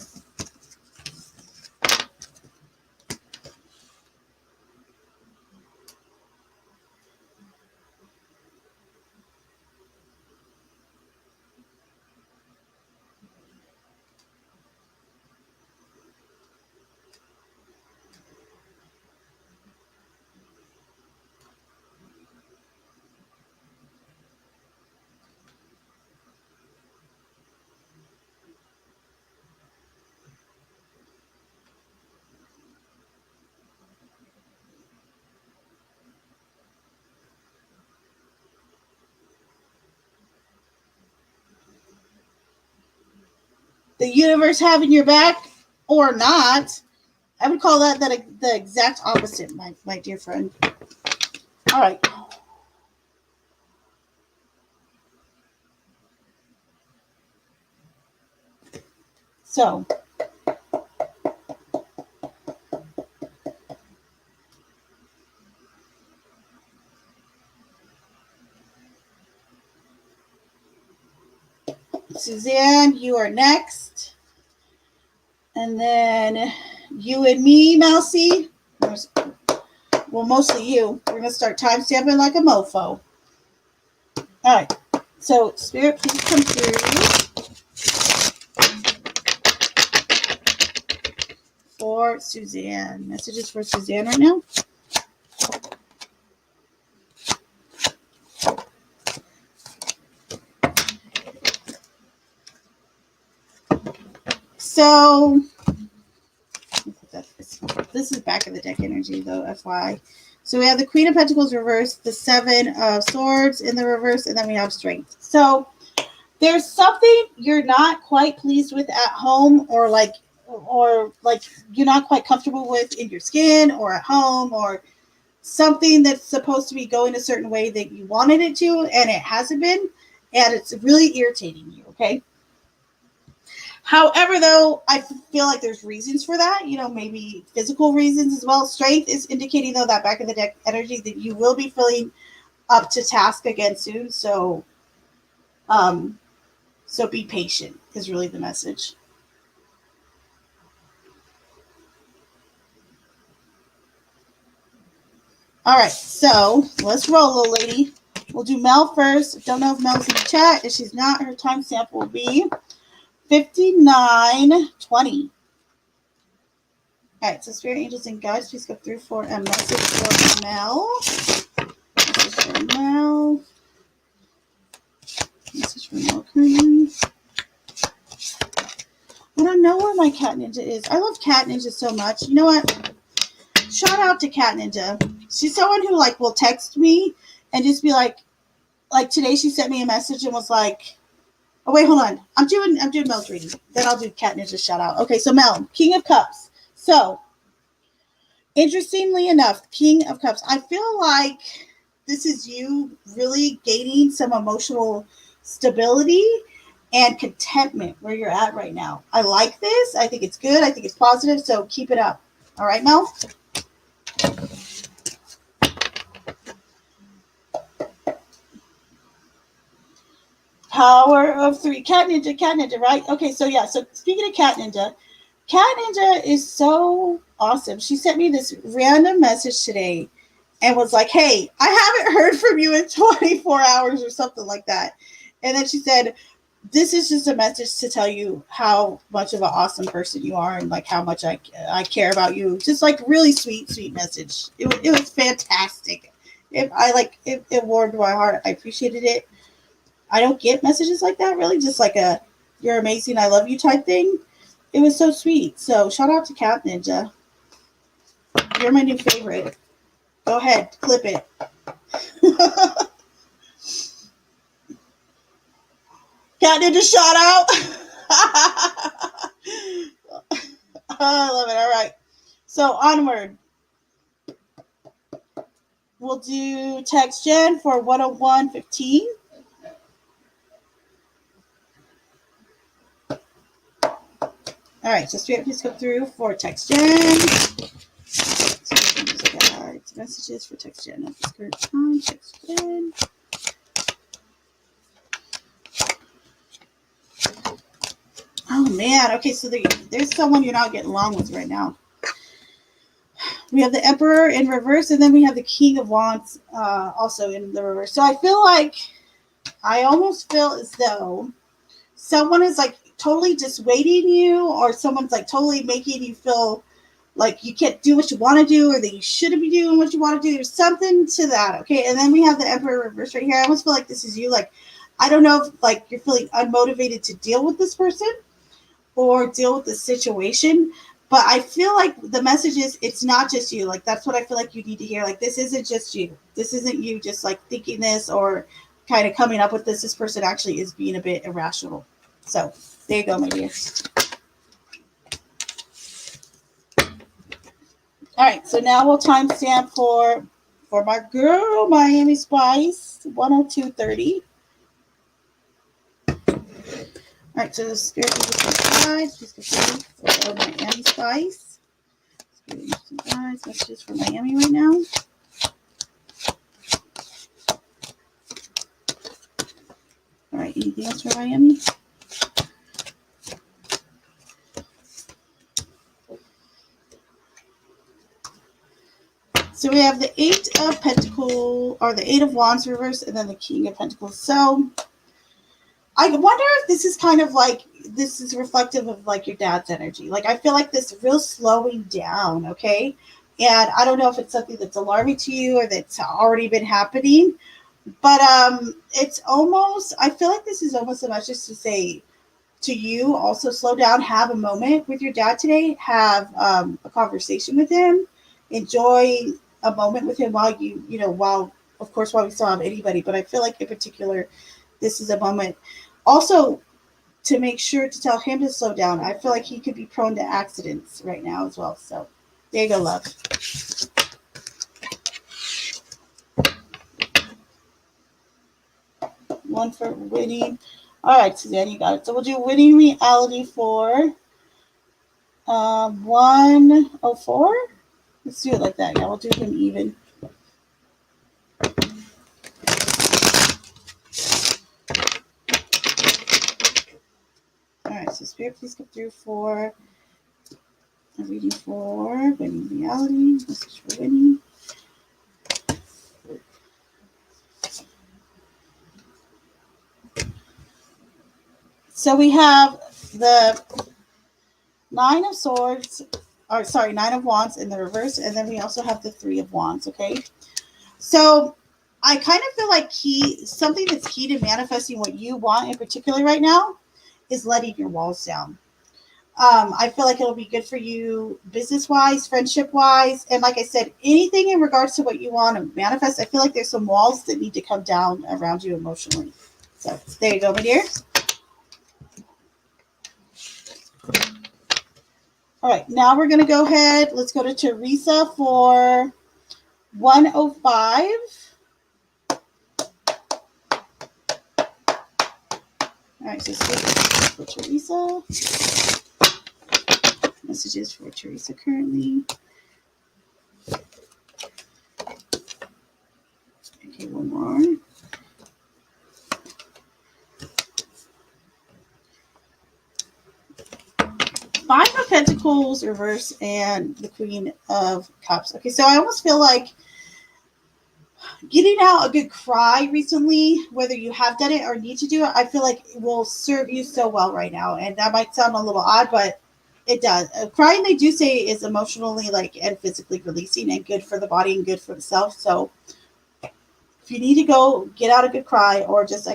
The universe having your back or not. I would call that the exact opposite, my dear friend. All right. So, Suzanne, you are next. And then you and me, Mousy. Well, mostly you. We're going to start time stamping like a mofo. All right. So, Spirit, please come through for Suzanne. Messages for Suzanne right now. So, this is back of the deck energy, though, FYI. So we have the Queen of Pentacles reversed, the Seven of Swords in the reverse, and then we have Strength. So there's something you're not quite pleased with at home, or like you're not quite comfortable with in your skin or at home, or something that's supposed to be going a certain way that you wanted it to, and it hasn't been, and it's really irritating you, okay? However, though, I feel like there's reasons for that, maybe physical reasons as well. Strength is indicating, though, that back of the deck energy that you will be feeling up to task again soon. So be patient is really the message. All right, so let's roll, little lady. We'll do Mel first. Don't know if Mel's in the chat. If she's not, her timestamp will be 59:20. All right, so Spirit, Angels, and Guides, please go through for a message for Mel. Message for Mel. Message for Mel Curran. I don't know where my Cat Ninja is. I love Cat Ninja so much. You know what? Shout out to Cat Ninja. She's someone who will text me and just be like today she sent me a message and was like, oh wait, hold on. I'm doing Mel's reading. Then I'll do Cat Ninja shout out. Okay, so Mel, King of Cups, So, interestingly enough, King of Cups, I feel like this is you really gaining some emotional stability and contentment where you're at right now. I like this. I think it's good. I think it's positive. So keep it up. All right, Mel? Power of three. Cat Ninja, right? Okay, so yeah. So speaking of Cat Ninja is so awesome. She sent me this random message today and was like, hey, I haven't heard from you in 24 hours or something like that. And then she said, this is just a message to tell you how much of an awesome person you are and like how much I care about you. Just like really sweet message. It was fantastic. It warmed my heart. I appreciated it. I don't get messages like that really, just like a you're amazing, I love you type thing. It was so sweet. So shout out to Cat Ninja. You're my new favorite. Go ahead, clip it. Cat Ninja shout out. I love it. All right. So onward. We'll do text gen for 101.15. All right, so straight please come through for text gen. Messages for text gen at this current time. Text gen. Oh man. Okay, so there's someone you're not getting along with right now. We have the Emperor in reverse, and then we have the King of Wands also in the reverse. So I almost feel as though someone is like totally dissuading you, or someone's like totally making you feel like you can't do what you want to do, or that you shouldn't be doing what you want to do. There's something to that, okay? And then we have the Emperor reverse right here. I almost feel like this is you. Like, I don't know if like you're feeling unmotivated to deal with this person or deal with the situation, but I feel like the message is it's not just you. Like, that's what I feel like you need to hear. Like, this isn't just you. This isn't you just like thinking this or kind of coming up with this. This person actually is being a bit irrational. So there you go, my dear. All right, so now we'll timestamp for my girl, Miami Spice, 102.30. All right, so the spirit is guys, please go for Miami Spice. Guys, messages for Miami right now. All right, anything else for Miami? So we have the Eight of Pentacles, or the Eight of Wands reverse, and then the King of Pentacles. So I wonder if this is kind of like, this is reflective of like your dad's energy. Like, I feel like this real slowing down, okay? And I don't know if it's something that's alarming to you or that's already been happening, but it's almost, I feel like this is almost a message to say to you, also slow down, have a moment with your dad today, have a conversation with him, enjoy a moment with him while while, of course, while we still have anybody, but I feel like in particular, this is a moment. Also, to make sure to tell him to slow down. I feel like he could be prone to accidents right now as well. So there you go, love. One for winning. All right, Suzanne, you got it. So we'll do winning reality for 104. Let's do it like that. Yeah, we'll do him even. All right, so Spirit, please come through for a reading for winning reality. Message for winning. So we have the Nine of Swords, or sorry, Nine of Wands in the reverse, and then we also have the Three of Wands, okay? So I kind of feel like something that's key to manifesting what you want in particular right now is letting your walls down. I feel like it'll be good for you business-wise, friendship-wise, and like I said, anything in regards to what you want to manifest. I feel like there's some walls that need to come down around you emotionally. So there you go, my dear. All right, now we're going to go ahead. Let's go to Teresa for 105. All right, so for Teresa. Messages for Teresa currently. Okay, one more. Five of Pentacles reverse and the Queen of Cups. Okay, so I almost feel like getting out a good cry recently, whether you have done it or need to do it, I feel like it will serve you so well right now. And that might sound a little odd, but it does. Crying, they do say, is emotionally and physically releasing and good for the body and good for the self. So if you need to go get out a good cry or just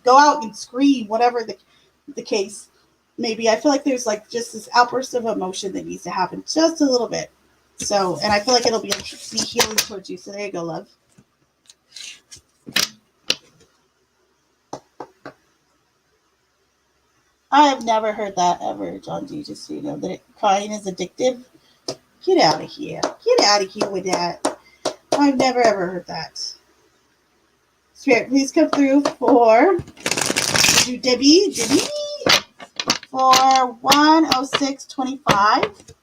go out and scream, whatever the case, maybe I feel like there's just this outburst of emotion that needs to happen just a little bit. So, and I feel like it'll be healing towards you. So there you go, love. I have never heard that ever, John D. Just so you know that crying is addictive. Get out of here. Get out of here with that. I've never ever heard that. Spirit, please come through for Debbie for 106.25.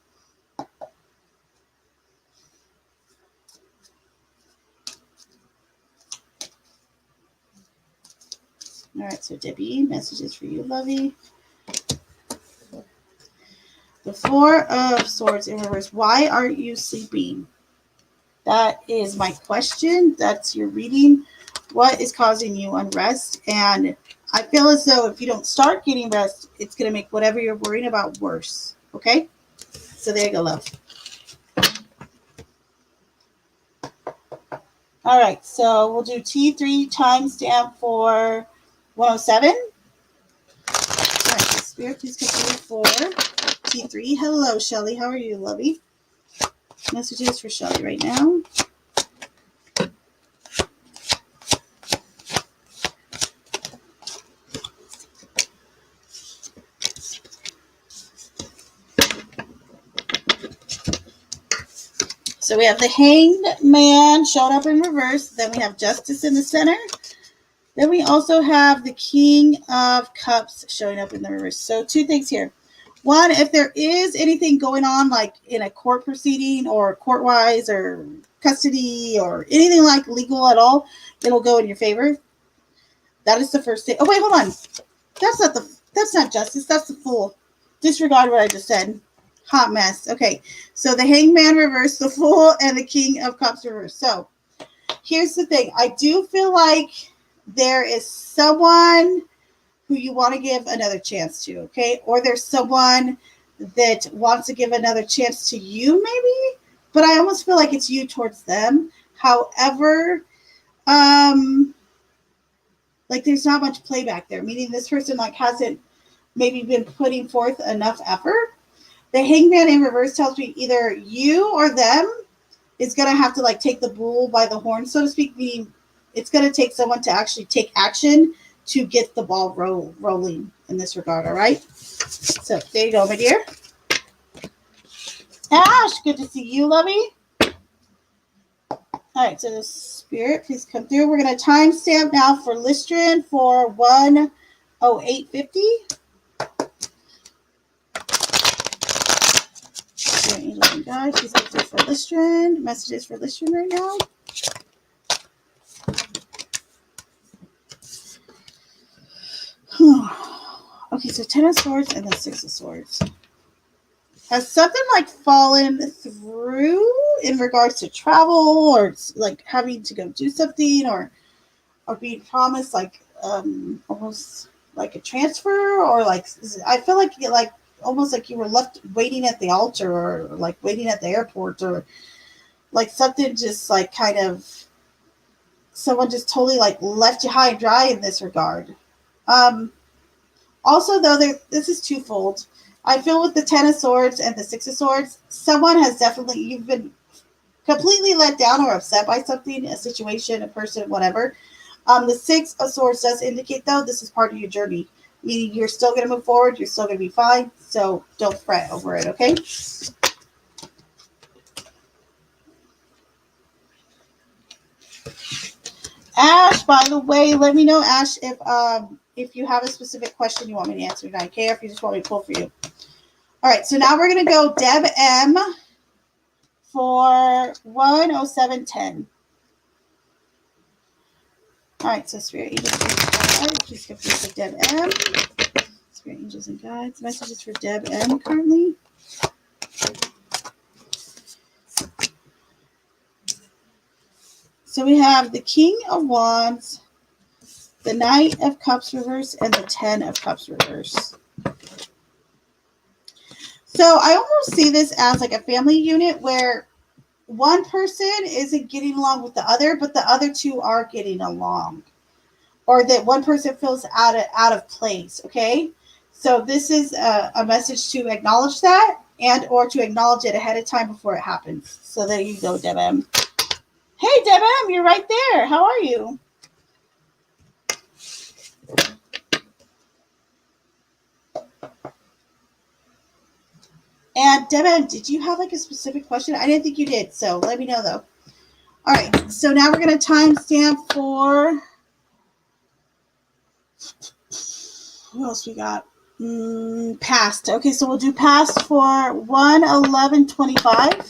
All right, so Debbie, messages for you, lovey. The Four of Swords in reverse. Why aren't you sleeping? That is my question. That's your reading. What is causing you unrest? And I feel as though if you don't start getting rest, it's going to make whatever you're worrying about worse. Okay? So there you go, love. All right, so we'll do T3 timestamp for 107. All right, so Spirit, please continue for T3. Hello, Shelly. How are you, lovey? Messages for Shelly right now. So we have the Hanged Man showing up in reverse. Then we have Justice in the center. Then we also have the King of Cups showing up in the reverse. So two things here. One, if there is anything going on like in a court proceeding or court-wise or custody or anything like legal at all, it'll go in your favor. That is the first thing. Oh, wait, hold on. That's not Justice. That's the Fool. Disregard what I just said. Hot mess. Okay, so the Hangman reverse, the Fool, and the King of Cups reverse. So here's the thing. I do feel like there is someone who you want to give another chance to, okay? Or there's someone that wants to give another chance to you, maybe? But I almost feel like it's you towards them. However, there's not much playback there, meaning this person hasn't maybe been putting forth enough effort. The Hangman in reverse tells me either you or them is going to have to take the bull by the horn, so to speak, meaning it's going to take someone to actually take action to get the ball rolling in this regard, all right? So there you go, my dear. Ash, good to see you, lovey. All right, so the Spirit, please come through. We're going to timestamp now for Listrin for 108.50. Angels and guides, please come through for Listrin. Messages for Listrin right now. Okay, so 10 of Swords and then 6 of Swords. Has something fallen through in regards to travel or having to go do something or being promised almost like a transfer or I feel like almost like you were left waiting at the altar or waiting at the airport or something just kind of someone just totally left you high and dry in this regard. Also, though, this is twofold. I feel with the 10 of Swords and the 6 of Swords, someone has definitely, you've been completely let down or upset by something, a situation, a person, whatever. The 6 of Swords does indicate, though, this is part of your journey. You're still going to move forward. You're still going to be fine. So don't fret over it, okay? Ash, by the way, let me know, Ash, if you have a specific question you want me to answer tonight, okay? Or if you just want me to pull for you. All right, so now we're going to go Deb M for 10710. All right, so Spirit Angels and Guides, please give this to Deb M. Spirit Angels and Guides, messages for Deb M currently. So we have the King of Wands, the Knight of Cups reverse, and the 10 of Cups reverse. So I almost see this as like a family unit where one person isn't getting along with the other, but the other two are getting along. Or that one person feels out of place, okay? So this is a message to acknowledge that and or to acknowledge it ahead of time before it happens. So there you go, Deb M. Hey, Deb M, you're right there. How are you? And Deb M, did you have like a specific question? I didn't think you did, so let me know though. All right, so now we're going to timestamp for... Who else we got? Past. Okay, so we'll do past for 1/11/25.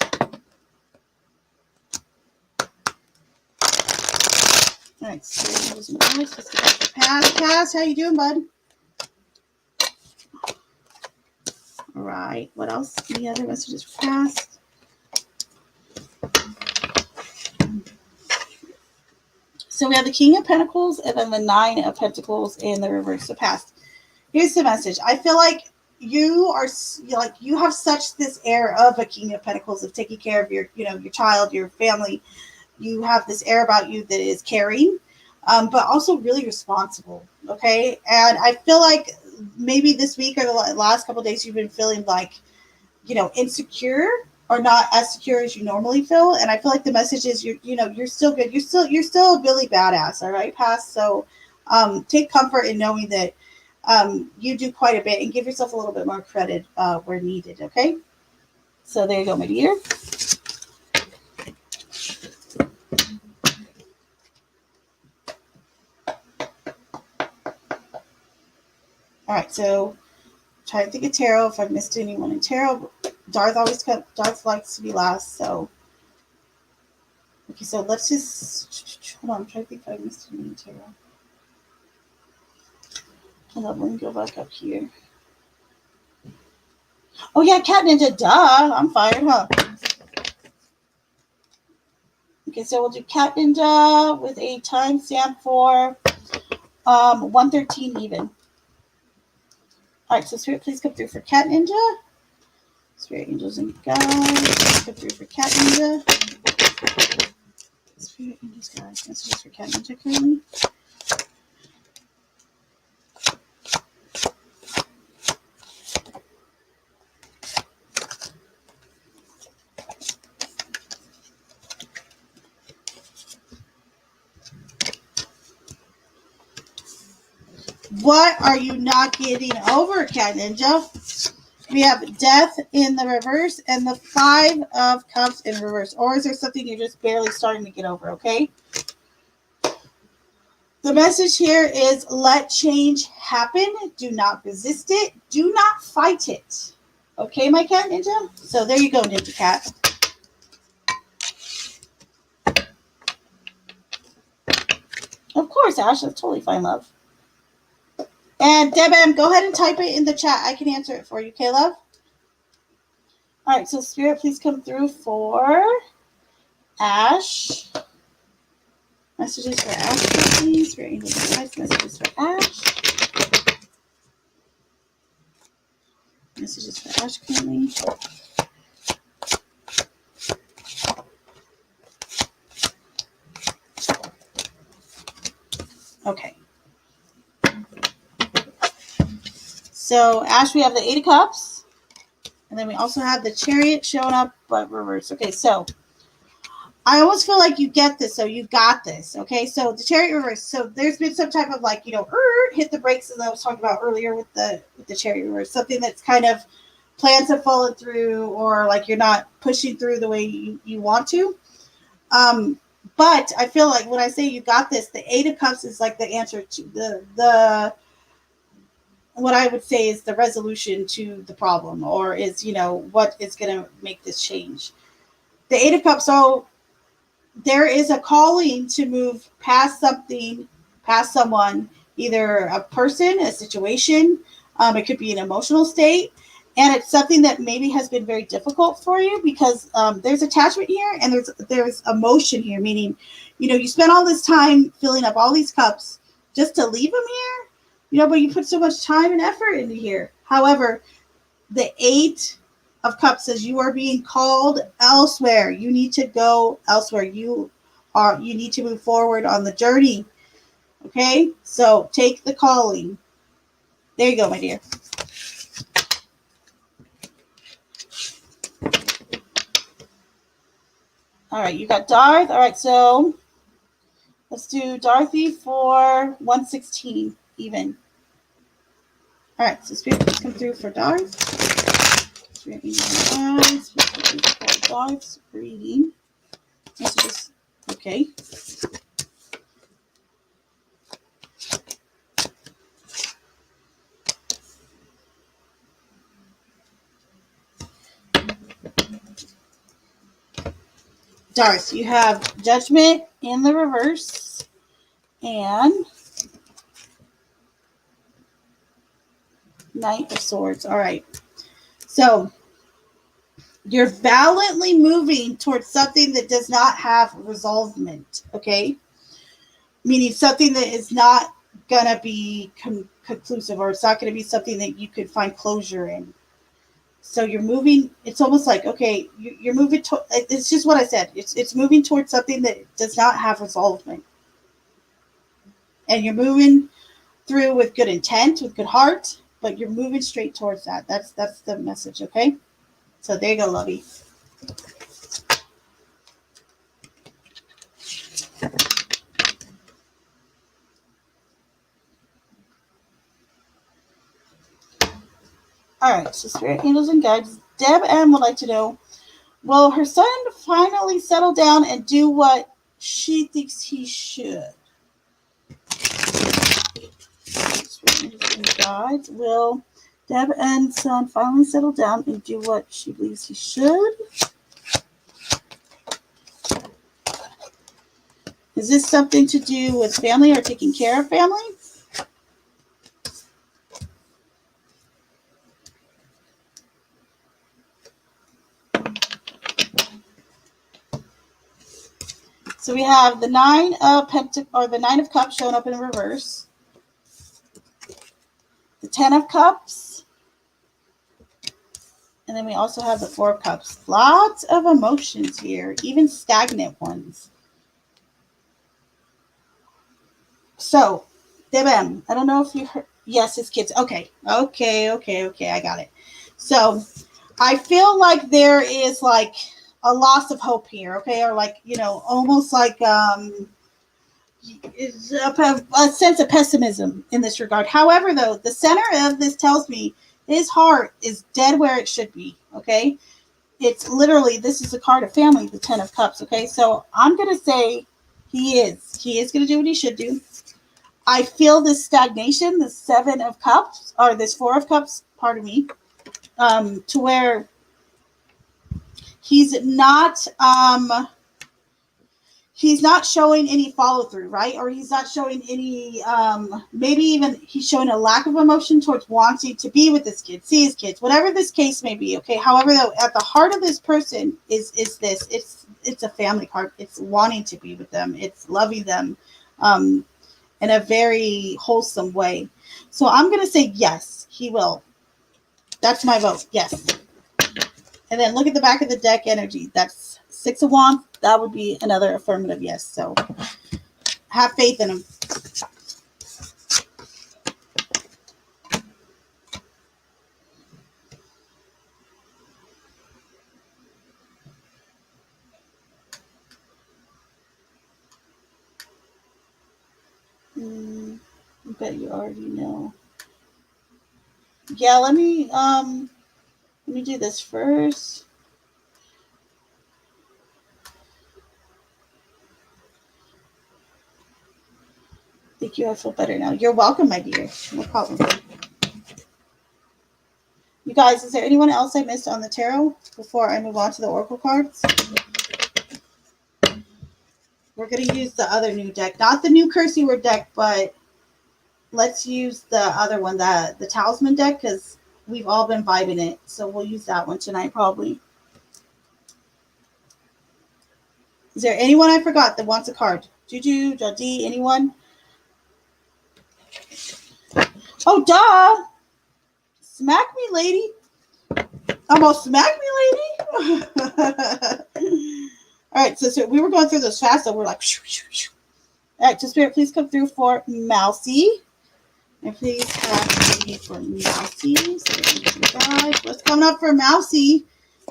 All right, so let's get past. How you doing, bud? All right, what else? Any other messages for past? So we have the King of Pentacles and then the 9 of Pentacles in the reverse of past. Here's the message. I feel like you have such this air of a King of Pentacles of taking care of your child, your family. You have this air about you that is caring, but also really responsible. Okay. And I feel like maybe this week or the last couple of days, you've been feeling like, insecure or not as secure as you normally feel. And I feel like the message is you're still good. You're still a Billy badass. All right, past. So take comfort in knowing that you do quite a bit and give yourself a little bit more credit where needed. Okay. So there you go, my dear. All right. So try to think of tarot. If I've missed anyone in tarot, Darth likes to be last. So, okay. So let's just, hold on. I'm trying to think if I missed anyone in tarot. Hold on. Let me go back up here. Oh yeah, Cat Ninja, duh. I'm fired, huh? Okay, so we'll do Cat Ninja with a timestamp for 113 even. All right, so Spirit, please come through for Cat Ninja. Spirit Angels and Guides, please come through for Cat Ninja. Spirit Angels, Guides, messages for Cat Ninja currently. What are you not getting over, Cat Ninja? We have Death in the reverse and the 5 of Cups in reverse. Or is there something you're just barely starting to get over, okay? The message here is let change happen. Do not resist it. Do not fight it. Okay, my Cat Ninja? So there you go, Ninja Cat. Of course, Ash. That's totally fine, love. And Deb M, go ahead and type it in the chat. I can answer it for you, okay, love? All right, so Spirit, please come through for Ash. Messages for Ash, please. Spirit Angels, Guides, messages for Ash. Messages for Ash currently. Okay. So, Ash, we have the 8 of Cups. And then we also have the Chariot showing up, but reverse. Okay, so I almost feel like you get this, so you got this. Okay, so the chariot reverse. So there's been some type of like, hit the brakes, as I was talking about earlier with the chariot reverse. Something that's kind of plans have fallen through, or like you're not pushing through the way you want to. Um, but I feel like when I say you got this, the Eight of Cups is like the answer to the what I would say is the resolution to the problem, or is what is going to make this change. The Eight of Cups. So there is a calling to move past something, past someone, either a person, a situation. It could be an emotional state. And it's something that maybe has been very difficult for you because there's attachment here and there's emotion here, meaning, you spend all this time filling up all these cups just to leave them here, but you put so much time and effort into here. However, the Eight of Cups says you are being called elsewhere. You need to go elsewhere. You need to move forward on the journey. Okay? So take the calling. There you go, my dear. All right, you got Darth. All right, so let's do Dorothy for 116 even. All right, so Spirit, please come through for Darth. Spirit, eyes. Darth's reading. Messages. Okay. Darth, you have Judgment in the reverse and Knight of Swords. All right. So you're valiantly moving towards something that does not have resolvement. Okay. Meaning something that is not going to be conclusive, or it's not going to be something that you could find closure in. So you're moving. It's almost like, okay, you're moving to, it's just what I said. It's moving towards something that does not have resolvement. And you're moving through with good intent, with good heart, but you're moving straight towards that. That's the message, okay? So there you go, lovey. All right, so Spirit, Angels, and Guides. Deb M would like to know, will her son finally settle down and do what she thinks he should? Spirit, Angels, and Guides. Will Deb and son finally settle down and do what she believes he should? Is this something to do with family or taking care of family? So we have the Nine of the Nine of Cups showing up in reverse. The 10 of Cups. And then we also have the 4 of Cups. Lots of emotions here, even stagnant ones. So, Debem, I don't know if you heard. Yes, his kids. Okay, I got it. So, I feel like there is like a loss of hope here, okay? Or like, almost like is a sense of pessimism in this regard. However, though, the center of this tells me his heart is dead where it should be, okay? It's literally, this is a card of family, the 10 of Cups, okay? So I'm going to say he is going to do what he should do. I feel this stagnation, the 7 of Cups, or this 4 of Cups, pardon me, to where he's not showing any follow through, right? Or he's not showing any, maybe even he's showing a lack of emotion towards wanting to be with his kids, see his kids, whatever this case may be. Okay. However, though, at the heart of this person is this, it's a family card. It's wanting to be with them. It's loving them, in a very wholesome way. So I'm going to say, yes, he will. That's my vote. Yes. And then look at the back of the deck energy. That's 6 of Wands. That would be another affirmative yes. So have faith in him. bet you already know. Yeah, let me do this first. Thank you. I feel better now. You're welcome, my dear. No problem. You guys, is there anyone else I missed on the tarot before I move on to the oracle cards? We're going to use the other new deck. Not the new Cursey Word deck, but let's use the other one, the Talisman deck, because we've all been vibing it. So we'll use that one tonight, probably. Is there anyone I forgot that wants a card? Juju, Jadi, anyone? Oh, duh! Smack me, lady. Almost smack me, lady. All right, so we were going through this fast, so we're like, shoo, shoo, shoo. All right, so Spirit, please come through for Mousy. And please have me for Mousy. So what's coming up for Mousy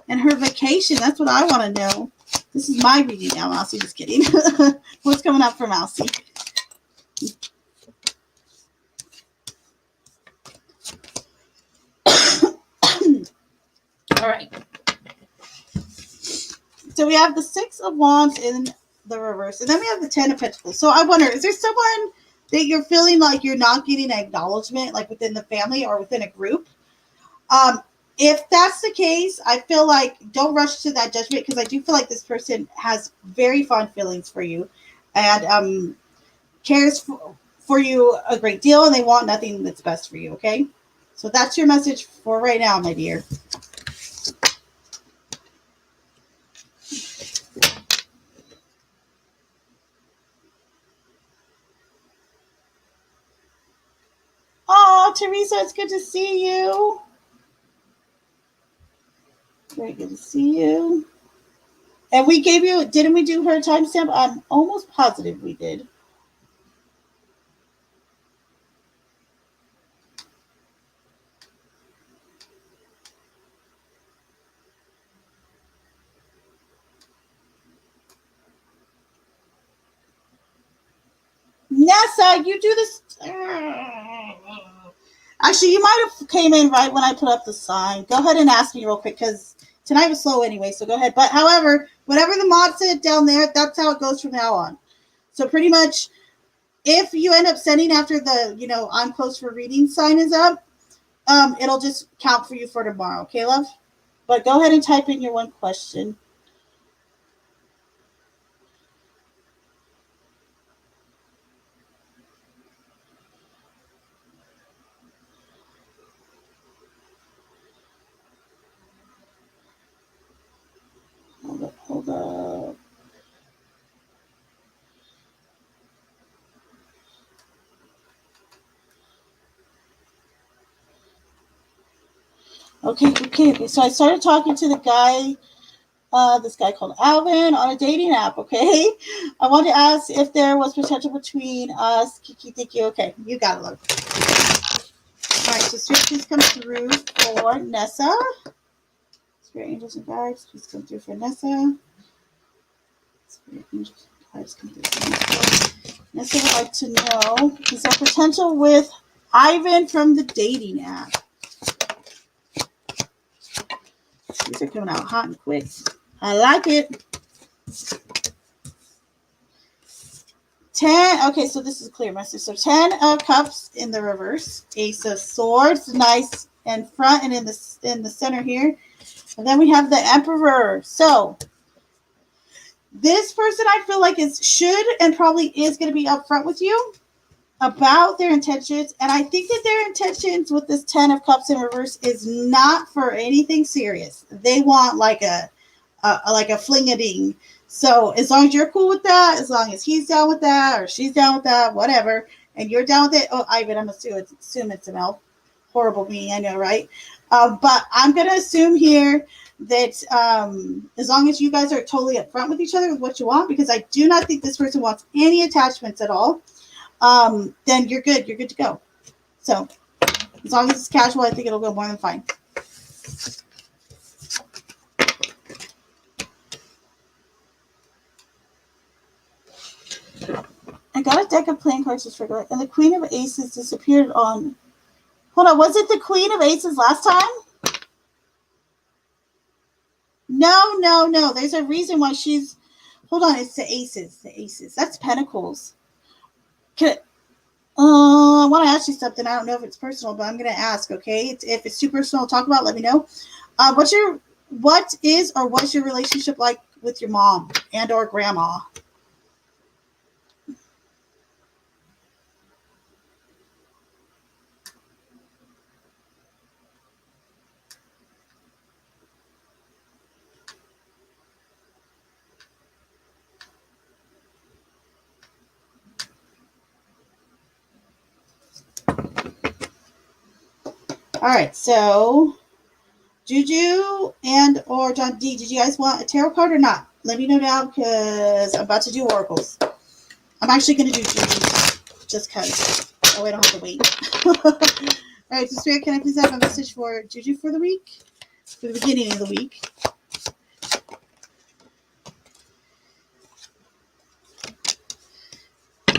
and her vacation? That's what I want to know. This is my reading now, Mousy. Just kidding. What's coming up for Mousy? All right. So we have the Six of Wands in the reverse, and then we have the Ten of Pentacles. So I wonder, is there someone that you're feeling like you're not getting acknowledgement, like within the family or within a group? If that's the case, I feel like don't rush to that judgment, because I do feel like this person has very fond feelings for you and cares for you a great deal, and they want nothing that's best for you, okay? So that's your message for right now, my dear. Oh, Teresa, it's good to see you. Very good to see you. And we gave you, didn't we do her timestamp? I'm almost positive we did. Nessa, you do this. Actually, you might have came in right when I put up the sign. Go ahead and ask me real quick, because tonight was slow anyway, so go ahead. But however, whatever the mod said down there, that's how it goes from now on. So pretty much, if you end up sending after the, I'm close for reading sign is up, it'll just count for you for tomorrow. Okay, love? But go ahead and type in your one question. Hold up. Okay. So I started talking to the guy, this guy called Alvin, on a dating app, okay? I wanted to ask if there was potential between us. Kiki, Tiki, okay. You got it, love. All right, so Spirit, please come through for Nessa. Spirit, angels, and guides, please come through for Nessa. Spirit, angels, and guides, come through for Nessa. Nessa would like to know, is there potential with Ivan from the dating app? These are coming out hot and quick. I like it. 10. Okay, so this is a clear message. So 10 of Cups in the reverse. Ace of Swords, nice in front and in the center here. And then we have the Emperor. So this person, I feel like should and probably is going to be upfront with you about their intentions. And I think that their intentions with this 10 of Cups in reverse is not for anything serious. They want like a fling-a-ding. So as long as you're cool with that, as long as he's down with that or she's down with that, whatever, and you're down with it. Oh, Ivan, I'm assume it's a male. Horrible me, I know, right? But I'm going to assume here that as long as you guys are totally upfront with each other with what you want, because I do not think this person wants any attachments at all, then you're good. You're good to go. So as long as it's casual, I think it'll go more than fine. I got a deck of playing cards just regular, and the Queen of Aces disappeared on. Hold on, was it the Queen of Aces last time? No. There's a reason why she's. Hold on, it's the Aces. The Aces. That's Pentacles. I want to ask you something. I don't know if it's personal, but I'm going to ask. Okay, if it's too personal to talk about, let me know. What is or what's your relationship like with your mom and or grandma? All right, so Juju and or John D, did you guys want a tarot card or not? Let me know now because I'm about to do oracles. I'm actually going to do Juju just because. Oh, I don't have to wait. All right, so Spirit, can I please have a message for Juju for the week? For the beginning of the week.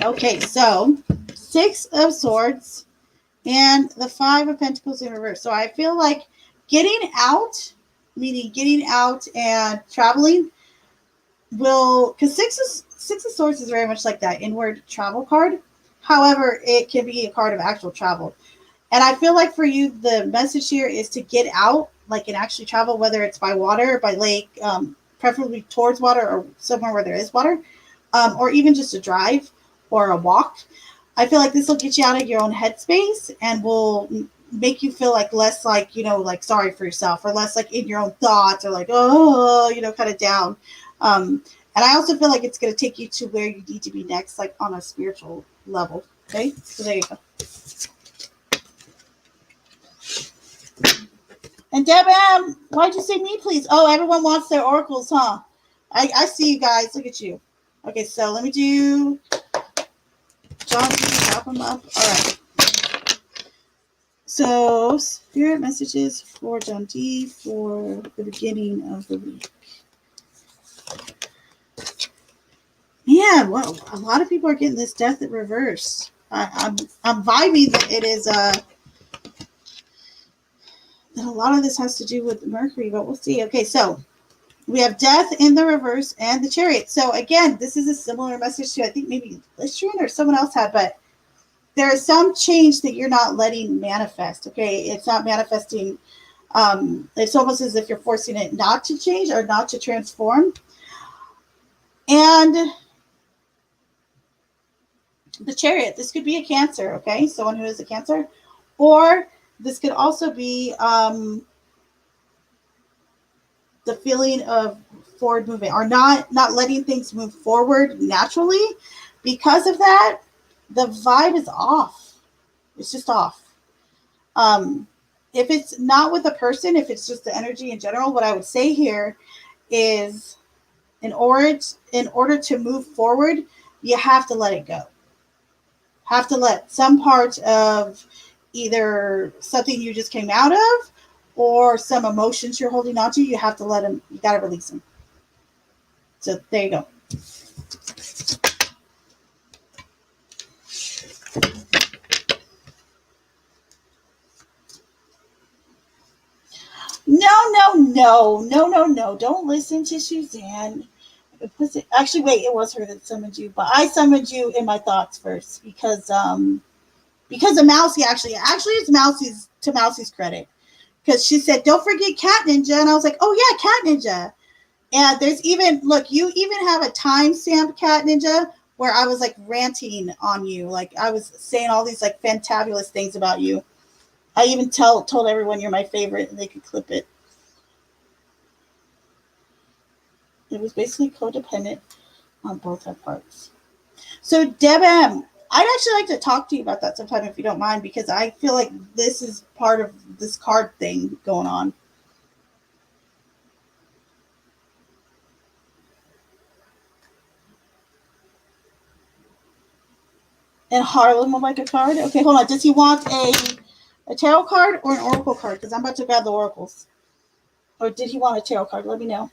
Okay, so 6 of Swords and the 5 of Pentacles in reverse. So I feel like getting out, meaning getting out and traveling, will, because six of Swords is very much like that inward travel card. However, it can be a card of actual travel. And I feel like for you, the message here is to get out, like, and actually travel, whether it's by water or by lake, preferably towards water or somewhere where there is water, or even just a drive or a walk. I feel like this will get you out of your own headspace and will make you feel like less like, like sorry for yourself, or less like in your own thoughts, or like, oh, kind of down. And I also feel like it's going to take you to where you need to be next, like on a spiritual level. Okay, so there you go. And Deb M, why'd you say me, please? Oh, everyone wants their oracles, huh? I see you guys. Look at you. Okay, so let me do John D. Wrap them up. All right. So, spirit messages for John D. for the beginning of the week. Man, well, a lot of people are getting this death in reverse. I'm vibing that it is that a lot of this has to do with Mercury, but we'll see. Okay, so we have death in the reverse and the Chariot. So again, this is a similar message to, I think, maybe Listrian or someone else had, but there is some change that you're not letting manifest. Okay, it's not manifesting. It's almost as if you're forcing it not to change or not to transform. And the Chariot, this could be a Cancer, okay, someone who is a Cancer, or this could also be the feeling of forward movement, or not letting things move forward naturally. Because of that, the vibe is off. It's just off. If it's not with a person, if it's just the energy in general, what I would say here is in order to move forward, you have to let it go. Have to let some part of either something you just came out of or some emotions you're holding on to, you have to let them, you got to release them. So there you go. No. Don't listen to Suzanne. Actually, wait, it was her that summoned you, but I summoned you in my thoughts first because of Mousy. Actually, it's Mousy's, to Mousy's credit, because she said, "Don't forget Cat Ninja," and I was like, "Oh yeah, Cat Ninja." And there's even, look, you even have a timestamp, Cat Ninja, where I was like ranting on you, like I was saying all these like fantabulous things about you. I even told everyone you're my favorite, and they could clip it. It was basically codependent on both our parts. So Deb M, I'd actually like to talk to you about that sometime if you don't mind, because I feel like this is part of this card thing going on. And Harlan would like a card. Okay, hold on. Does he want a tarot card or an oracle card? Because I'm about to grab the oracles. Or did he want a tarot card? Let me know.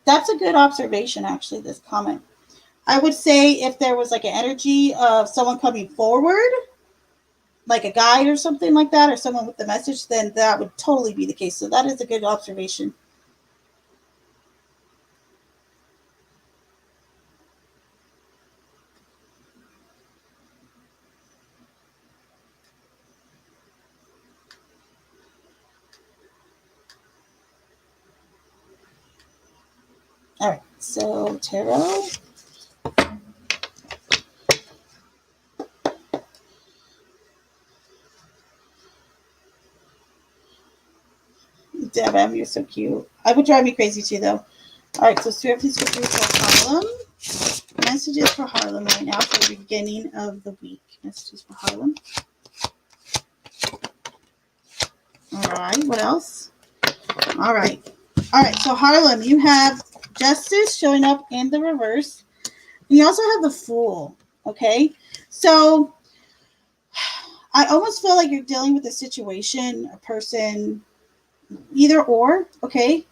that's a good observation, actually, this comment. I would say if there was like an energy of someone coming forward, like a guide or something like that, or someone with the message, then that would totally be the case. So that is a good observation. All right, so tarot. Devin, you're so cute. I would drive me crazy too, though. All right, so Spirit, please go through for Harlem. Messages for Harlem right now for the beginning of the week. Messages for Harlem. All right, what else? All right. All right, so Harlem, you have Justice showing up in the reverse. You also have the Fool, okay? So I almost feel like you're dealing with a situation, a person, either or, okay?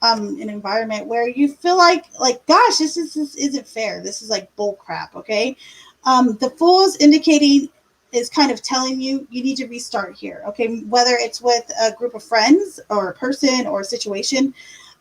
An environment where you feel like gosh, this isn't fair. This is like bull crap, okay? The Fool is indicating, is kind of telling you you need to restart here, okay? Whether it's with a group of friends or a person or a situation,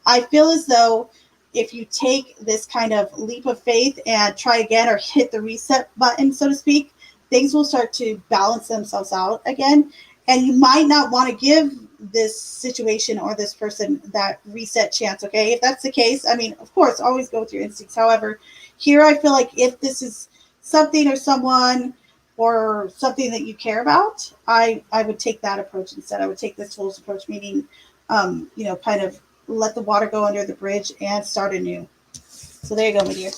I feel as though if you take this kind of leap of faith and try again or hit the reset button, so to speak, things will start to balance themselves out again. And you might not want to give this situation or this person that reset chance, okay? If that's the case, I mean, of course, always go with your instincts. However, here I feel like if this is something or someone or something that you care about, I would take that approach instead. I would take this Fool's approach, meaning, kind of let the water go under the bridge and start anew. So there you go, my dear.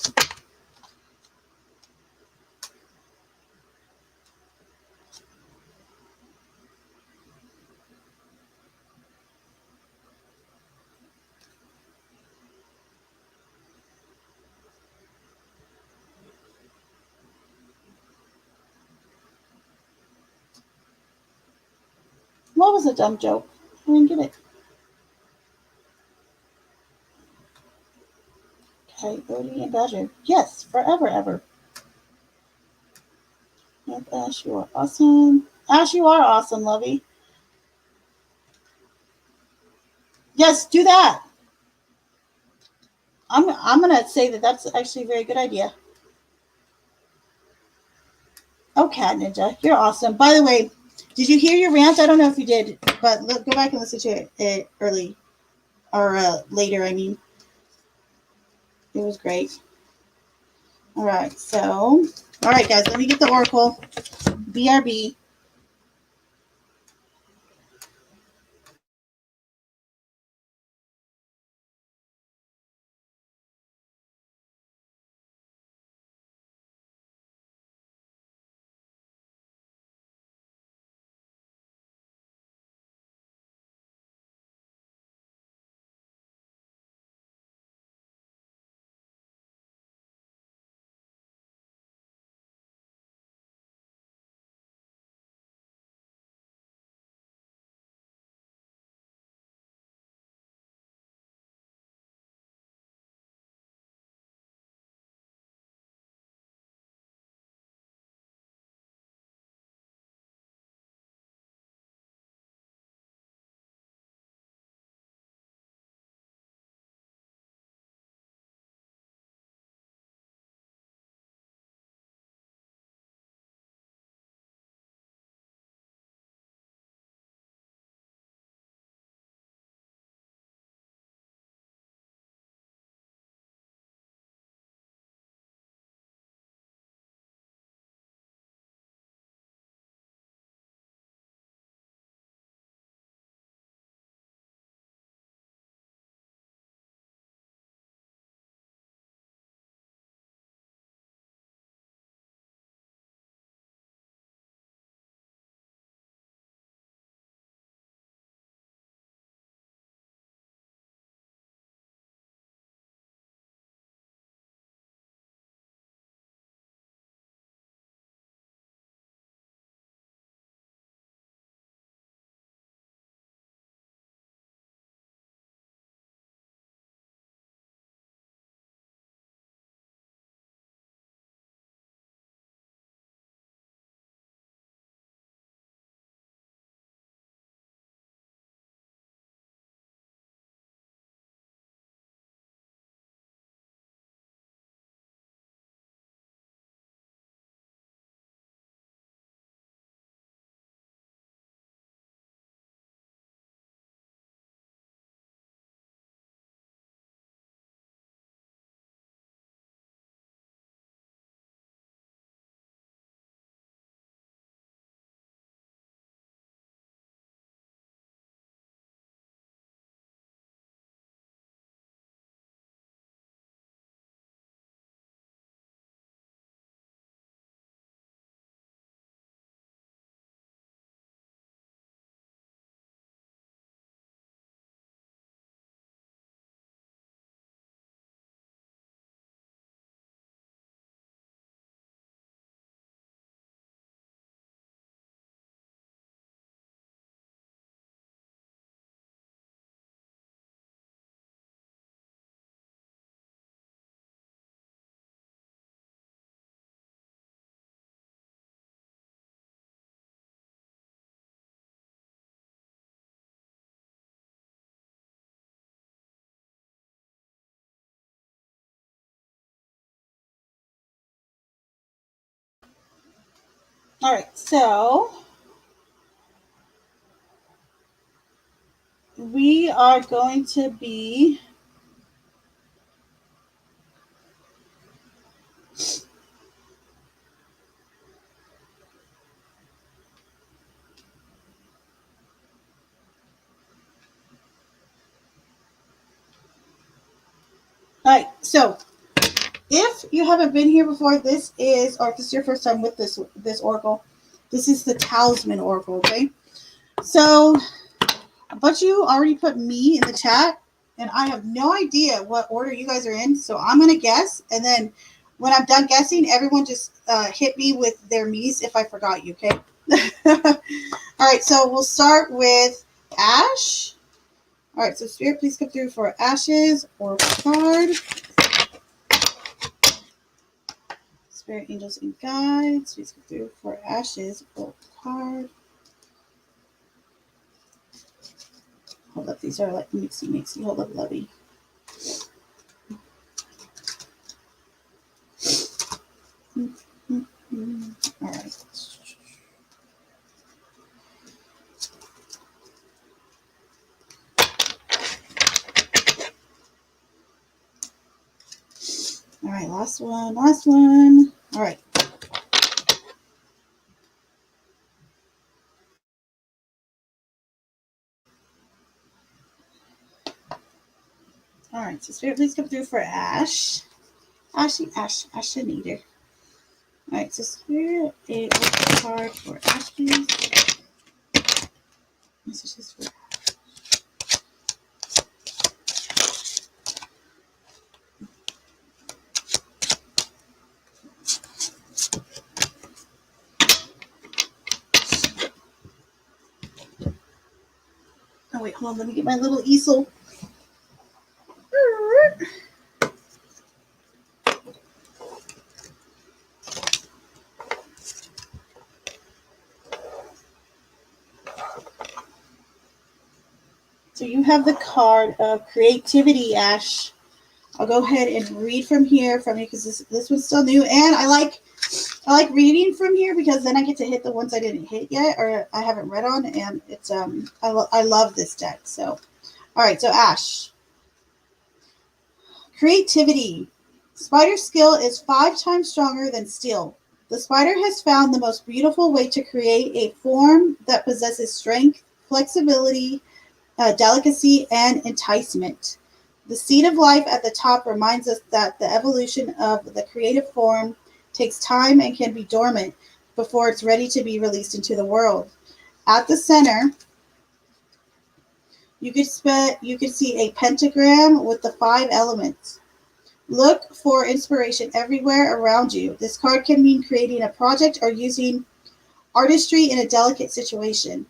What was a dumb joke? I didn't get it. Coyote and Badger. Yes, forever, ever. Yep, Ash, you are awesome. Ash, you are awesome, Lovey. Yes, do that. I'm gonna say that that's actually a very good idea. Oh, Cat Ninja, you're awesome. By the way, did you hear your rant? I don't know if you did, but go back and listen to it early or later. I mean, it was great. All right, so all right, guys, let me get the oracle. BRB. All right, so we are going to be all right. So if you haven't been here before, or if this is your first time with this oracle, this is the Talisman Oracle. Okay, so but you already put me in the chat, and I have no idea what order you guys are in. So I'm gonna guess, and then when I'm done guessing, everyone just hit me with their me's if I forgot you. Okay. All right, so we'll start with Ash. All right, so Spirit, please come through for Ash's oracle card. Spirit, angels, and guides, please come through for Ash's oracle card. Hold up, these are like mixy. Hold up, lovey. All right. All right, last one. All right. All right, so Spirit, please come through for Ash. Ashanita. All right, so Spirit, a oracle card for Ash, please. Messages for Oh, wait, hold on. Let me get my little easel. So you have the card of creativity, Ash. I'll go ahead and read from here from you because this one's still new, and I like reading from here because then I get to hit the ones I didn't hit yet or I haven't read on, and it's I love this deck. So, all right, so Ash, creativity. Spider skill is 5 times stronger than steel. The spider has found the most beautiful way to create a form that possesses strength, flexibility, delicacy, and enticement. The seed of life at the top reminds us that the evolution of the creative form takes time and can be dormant before it's ready to be released into the world. At the center, you could see a pentagram with the 5 elements. Look for inspiration everywhere around you. This card can mean creating a project or using artistry in a delicate situation.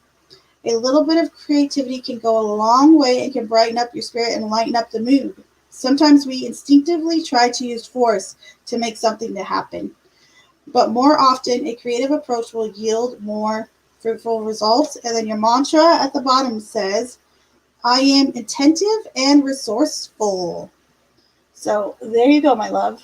A little bit of creativity can go a long way and can brighten up your spirit and lighten up the mood. Sometimes we instinctively try to use force to make something to happen, but more often a creative approach will yield more fruitful results. And then your mantra at the bottom says, I am attentive and resourceful. So there you go, my love.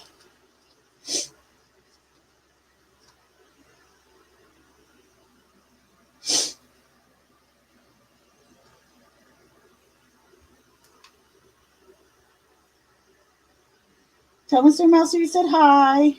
Tell Mr. Mouse you said hi.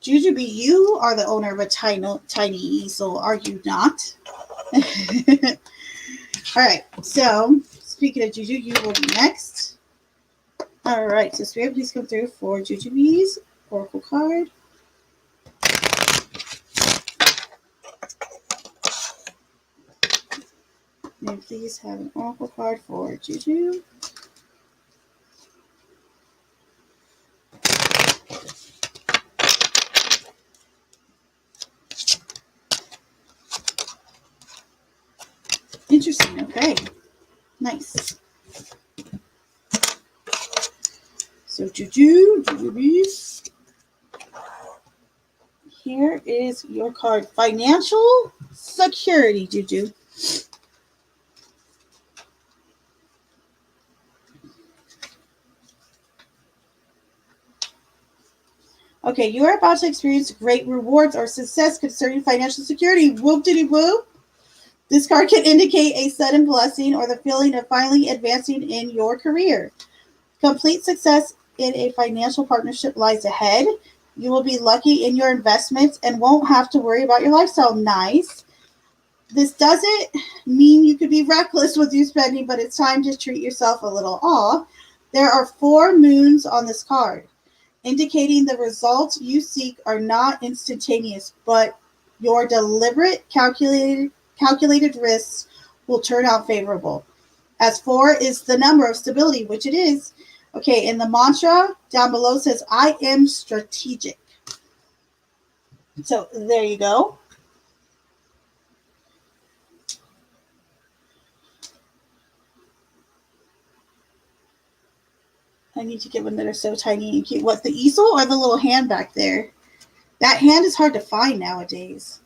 Jujubee, you are the owner of a tiny easel, are you not? All right, so speaking of Juju, you will be next. All right, so Spirit, please come through for Jujubee's oracle card. And please have an oracle card for Juju. Interesting. Okay. Nice. So Jujubee. Here is your card. Financial security, Juju. Okay, you are about to experience great rewards or success concerning financial security. Whoop diddy whoop. This card can indicate a sudden blessing or the feeling of finally advancing in your career. Complete success in a financial partnership lies ahead. You will be lucky in your investments and won't have to worry about your lifestyle. Nice. This doesn't mean you could be reckless with your spending, but it's time to treat yourself a little. Aw. There are 4 moons on this card, indicating the results you seek are not instantaneous, but your deliberate, calculated risks will turn out favorable. As 4 is the number of stability, which it is. Okay, and the mantra down below says, I am strategic. So there you go. I need to get one that are so tiny and cute. What, the easel or the little hand back there? That hand is hard to find nowadays.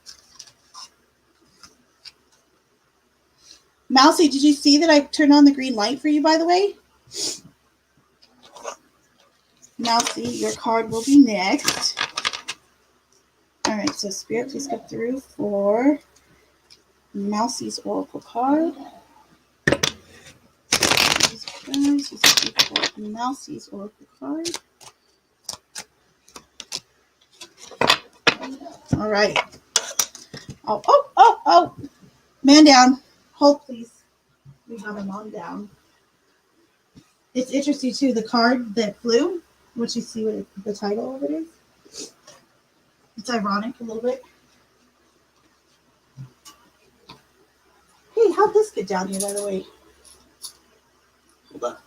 Mousy, did you see that I turned on the green light for you, by the way? Mousy, your card will be next. All right, so Spirit, please come through for Mousy's Oracle card. Mousy's Oracle card. All right. Oh. Man down. Hold, please. We have him on down. It's interesting, too. The card that flew, once you see what the title of it is, it's ironic a little bit. Hey, how'd this get down here, by the way? Hold up.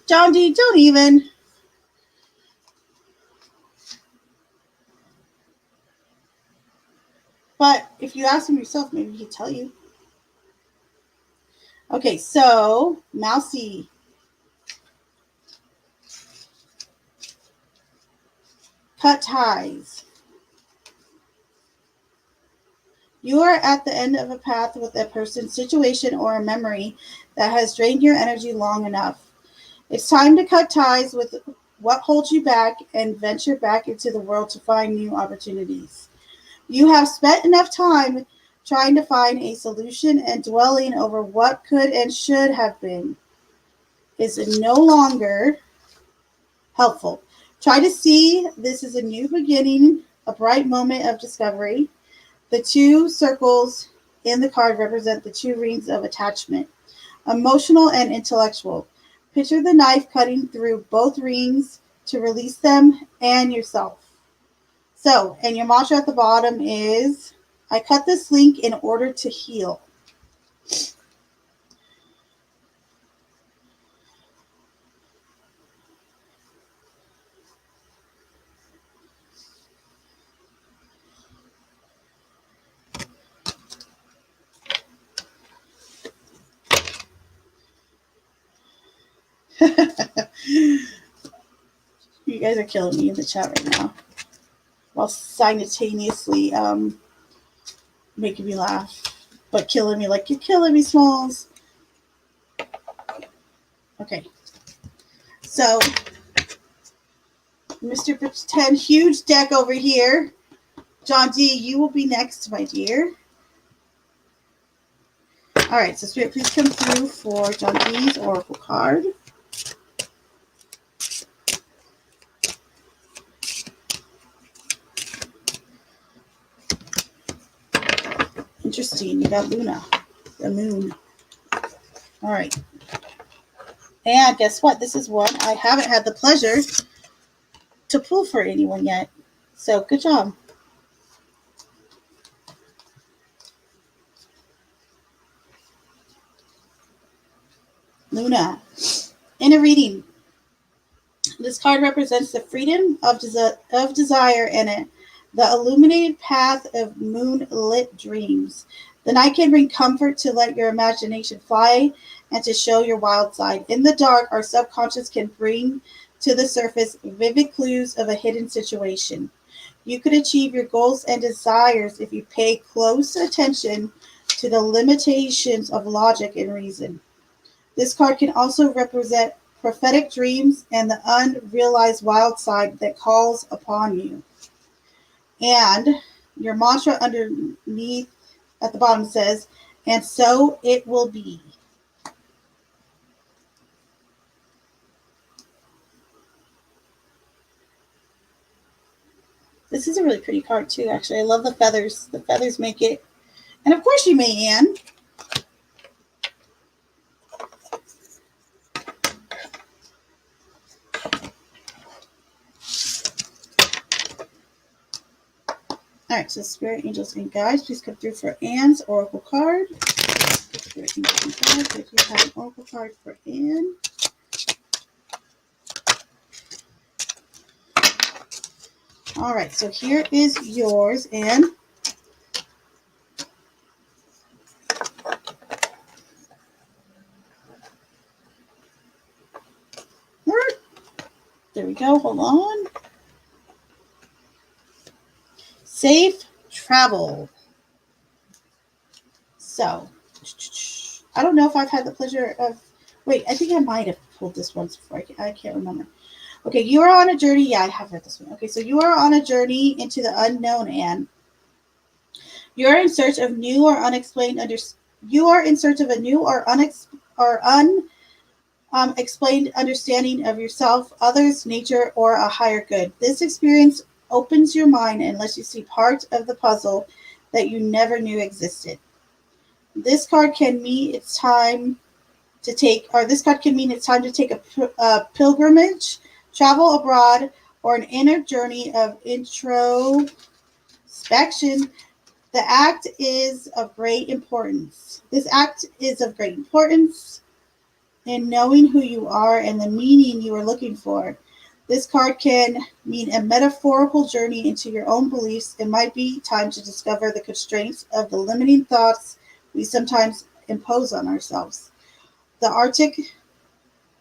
John D, don't even. But if you ask him yourself, maybe he'd tell you. Okay, so Mousy. Cut ties. You are at the end of a path with a person, situation, or a memory that has drained your energy long enough. It's time to cut ties with what holds you back and venture back into the world to find new opportunities. You have spent enough time trying to find a solution and dwelling over what could and should have been is no longer helpful. Try to see this as a new beginning, a bright moment of discovery. The 2 circles in the card represent the 2 rings of attachment, emotional and intellectual. Picture the knife cutting through both rings to release them and yourself. So, and your mantra at the bottom is, I cut this link in order to heal. You guys are killing me in the chat right now, while simultaneously making me laugh, but killing me like you're killing me, Smalls. Okay, so Mr. Pretend, huge deck over here. John D, you will be next, my dear. All right, so Spirit, please come through for John D's Oracle card. Interesting. You got Luna, the moon. All right. And guess what? This is one I haven't had the pleasure to pull for anyone yet. So good job. Luna. In a reading, this card represents the freedom of, desire and the illuminated path of moonlit dreams. The night can bring comfort to let your imagination fly and to show your wild side. In the dark, our subconscious can bring to the surface vivid clues of a hidden situation. You could achieve your goals and desires if you pay close attention to the limitations of logic and reason. This card can also represent prophetic dreams and the unrealized wild side that calls upon you. And your mantra underneath at the bottom says, and so it will be. This is a really pretty card too, actually. I love the feathers. The feathers make it. And of course you may, Anne. All right, so Spirit, Angels, and Guides, please come through for Anne's Oracle card. Spirit, Angels, and Guides, if you have an Oracle card for Anne. All right, so here is yours, Anne. There we go. Hold on. Safe travel. So, I don't know if I've had the pleasure of. Wait, I think I might have pulled this once before. I can't remember. Okay, you are on a journey. Yeah, I have read this one. Okay, so you are on a journey into the unknown, Anne. You are in search of new or unexplained You are in search of a new or explained understanding of yourself, others, nature, or a higher good. This experience opens your mind and lets you see part of the puzzle that you never knew existed. This card can mean it's time to take, or this card can mean it's time to take a pilgrimage, travel abroad, or an inner journey of introspection. The act is of great importance. This act is of great importance in knowing who you are and the meaning you are looking for. This card can mean a metaphorical journey into your own beliefs. It might be time to discover the constraints of the limiting thoughts we sometimes impose on ourselves. The Arctic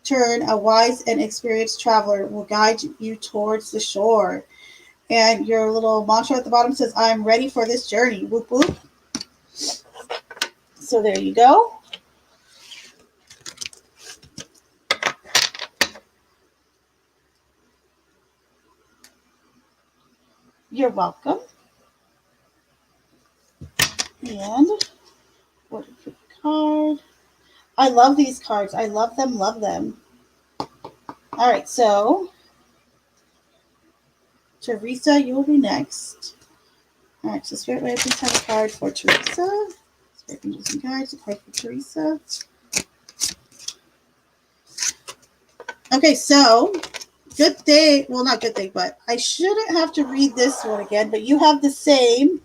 Tern, a wise and experienced traveler, will guide you towards the shore. And your little mantra at the bottom says, I'm ready for this journey. Whoop, whoop. So there you go. You're welcome. And what a pretty card. I love these cards. I love them, love them. All right, so Teresa, you will be next. All right, so Spirit Way, please have a card for Teresa. Spirit Angels and Guides, a card for Teresa. Okay, so good thing. Well, not good thing, but I shouldn't have to read this one again, but you have the same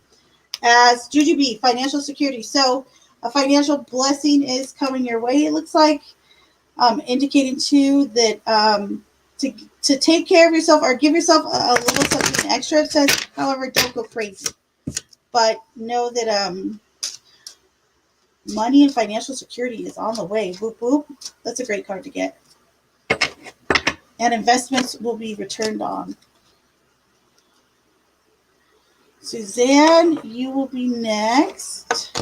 as Jujubee, financial security. So a financial blessing is coming your way, it looks like, indicating too that to take care of yourself or give yourself a little something extra. It says, however, don't go crazy, but know that money and financial security is on the way. Whoop whoop. That's a great card to get. And investments will be returned on. Suzanne, you will be next.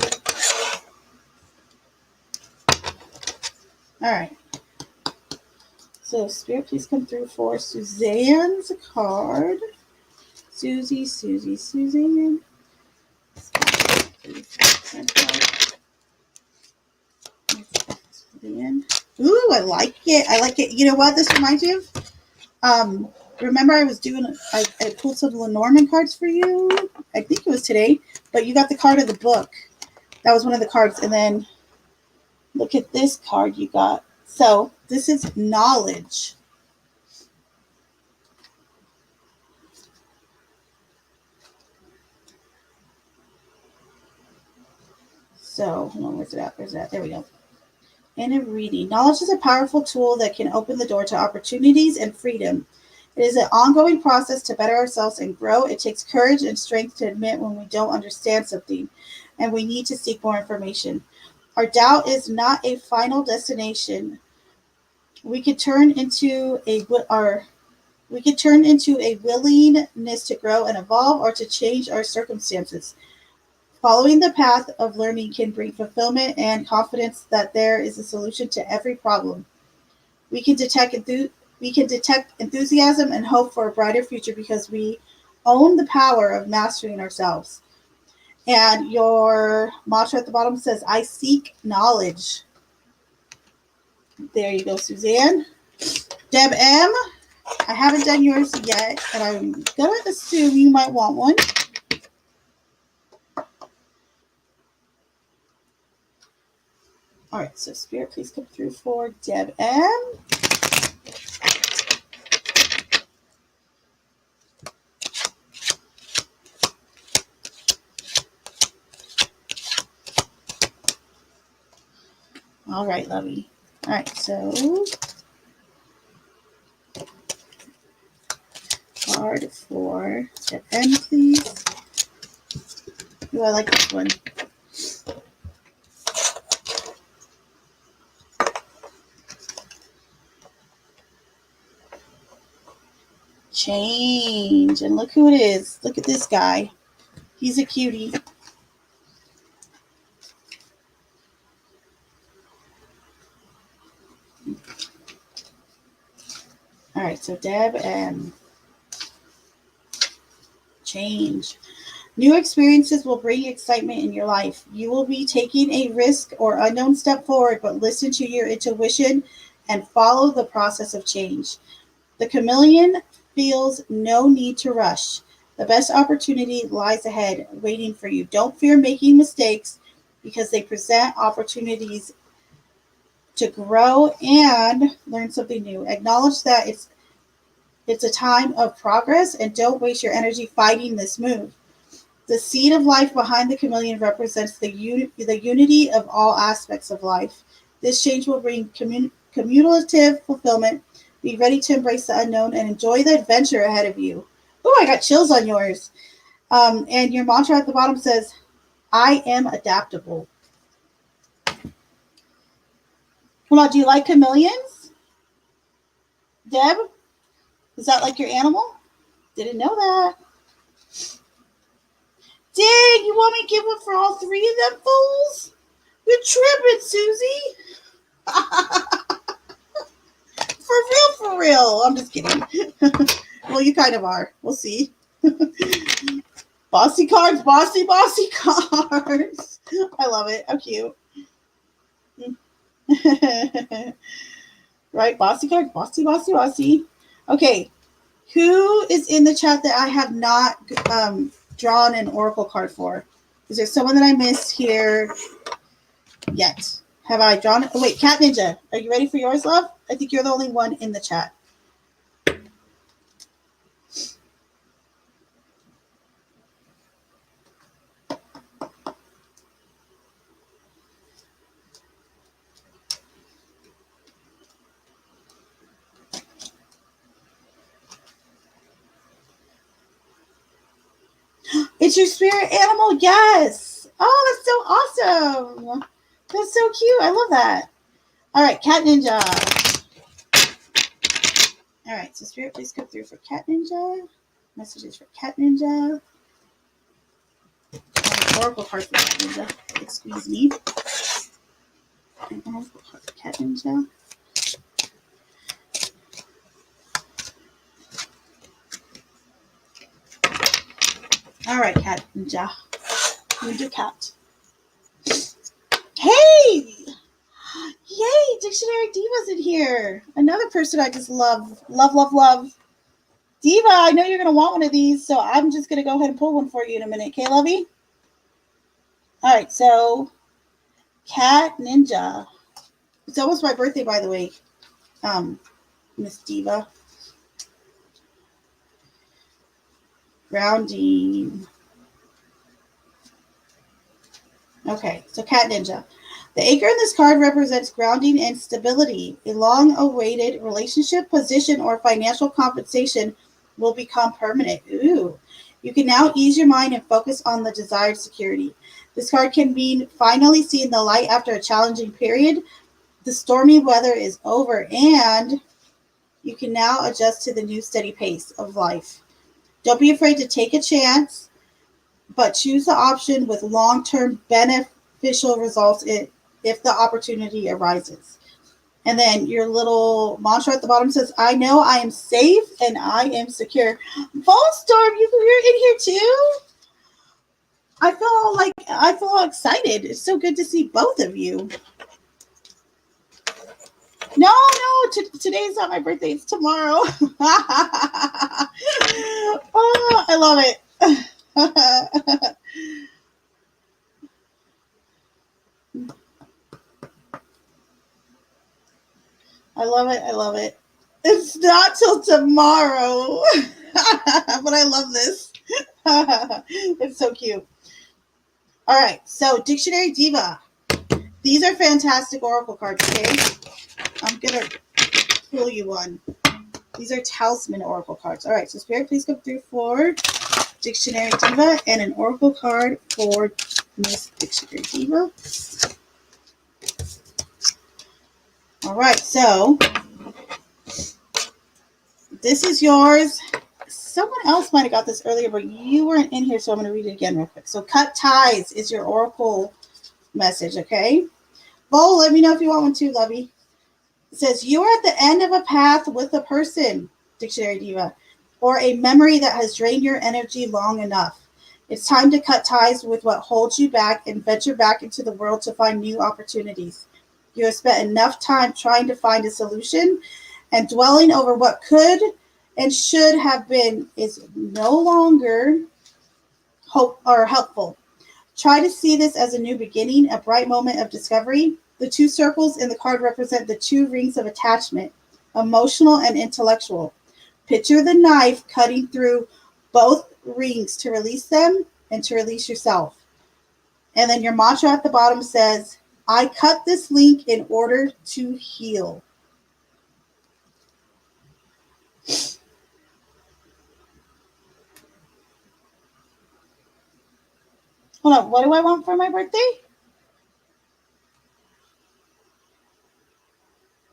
All right. So, Spirit, please come through for Suzanne's card. Susie, Suzanne. Ooh, I like it. I like it. You know what this reminds me of? Remember I pulled some Lenormand cards for you? I think it was today, but you got the card of the book. That was one of the cards. And then look at this card you got. So this is knowledge. So hold on, where's it at? There we go. And a reading. Knowledge is a powerful tool that can open the door to opportunities and freedom. It is an ongoing process to better ourselves and grow. It takes courage and strength to admit when we don't understand something and we need to seek more information. Our doubt is not a final destination. We could turn into a willingness to grow and evolve or to change our circumstances. Following the path of learning can bring fulfillment and confidence that there is a solution to every problem. We can detect enthusiasm and hope for a brighter future because we own the power of mastering ourselves. And your mantra at the bottom says, I seek knowledge. There you go, Suzanne. Deb M, I haven't done yours yet, and I'm going to assume you might want one. All right, so Spirit, please come through for Deb M. All right, lovey. All right, so card for Deb M, please. Oh, I like this one. Change. And look who it is. Look at this guy. He's a cutie. All right, so Deb and change. New experiences will bring excitement in your life. You will be taking a risk or unknown step forward, but listen to your intuition and follow the process of change. The chameleon feels no need to rush. The best opportunity lies ahead, waiting for you. Don't fear making mistakes because they present opportunities to grow and learn something new. Acknowledge that it's a time of progress and don't waste your energy fighting this move. The seed of life behind the chameleon represents the unity of all aspects of life. This change will bring cumulative fulfillment. Be ready to embrace the unknown and enjoy the adventure ahead of you. Oh, I got chills on yours. And your mantra at the bottom says, I am adaptable. Hold on, do you like chameleons? Deb? Is that like your animal? Didn't know that. Dang, you want me to give one for all three of them fools? You're tripping, Susie. For real. I'm just kidding. Well, you kind of are. We'll see. Bossy cards, bossy cards. I love it. How cute. Right, bossy cards, bossy. Okay, who is in the chat that I have not drawn an oracle card for? Is there someone that I missed here yet? Have I drawn it? Oh, wait, Cat Ninja. Are you ready for yours, love? I think you're the only one in the chat. It's your spirit animal? Yes. Oh, that's so awesome. That's so cute. I love that. All right, Cat Ninja. All right, so Spirit, please come through for Cat Ninja. Messages for Cat Ninja. Oracle card for Cat Ninja. Excuse me. An oracle card for Cat Ninja. All right, Cat Ninja. Ninja Cat. Hey! Yay! Dictionary Diva's in here. Another person I just love. Love. Diva, I know you're going to want one of these, so I'm just going to go ahead and pull one for you in a minute. Okay, lovey? All right, so Cat Ninja. It's almost my birthday, by the way, Miss Diva. Grounding. Okay, so Cat Ninja. The anchor in this card represents grounding and stability. A long-awaited relationship, position, or financial compensation will become permanent. Ooh. You can now ease your mind and focus on the desired security. This card can mean finally seeing the light after a challenging period. The stormy weather is over, and you can now adjust to the new steady pace of life. Don't be afraid to take a chance, but choose the option with long-term beneficial results if the opportunity arises. And then your little mantra at the bottom says, I know I am safe and I am secure. Volstorm, you're in here too? I feel excited. It's so good to see both of you. No, today's not my birthday. It's tomorrow. Oh, I love it. I love it. I love it. It's not till tomorrow, but I love this. It's so cute. All right, so Dictionary Diva. These are fantastic oracle cards, okay? I'm going to pull you one. These are Talisman oracle cards. All right, so Spirit, please come through for Dictionary Diva and an oracle card for Miss Dictionary Diva. All right, so this is yours. Someone else might have got this earlier, but you weren't in here, so I'm going to read it again real quick. So cut ties is your oracle message, okay? Bo, let me know if you want one too, lovey. It says, you are at the end of a path with a person, Dictionary Diva, or a memory that has drained your energy long enough. It's time to cut ties with what holds you back and venture back into the world to find new opportunities. You have spent enough time trying to find a solution, and dwelling over what could and should have been is no longer hope or helpful. Try to see this as a new beginning, a bright moment of discovery. The two circles in the card represent the two rings of attachment, emotional and intellectual. Picture the knife cutting through both rings to release them and to release yourself. And then your mantra at the bottom says, I cut this link in order to heal. Hold on, what do I want for my birthday?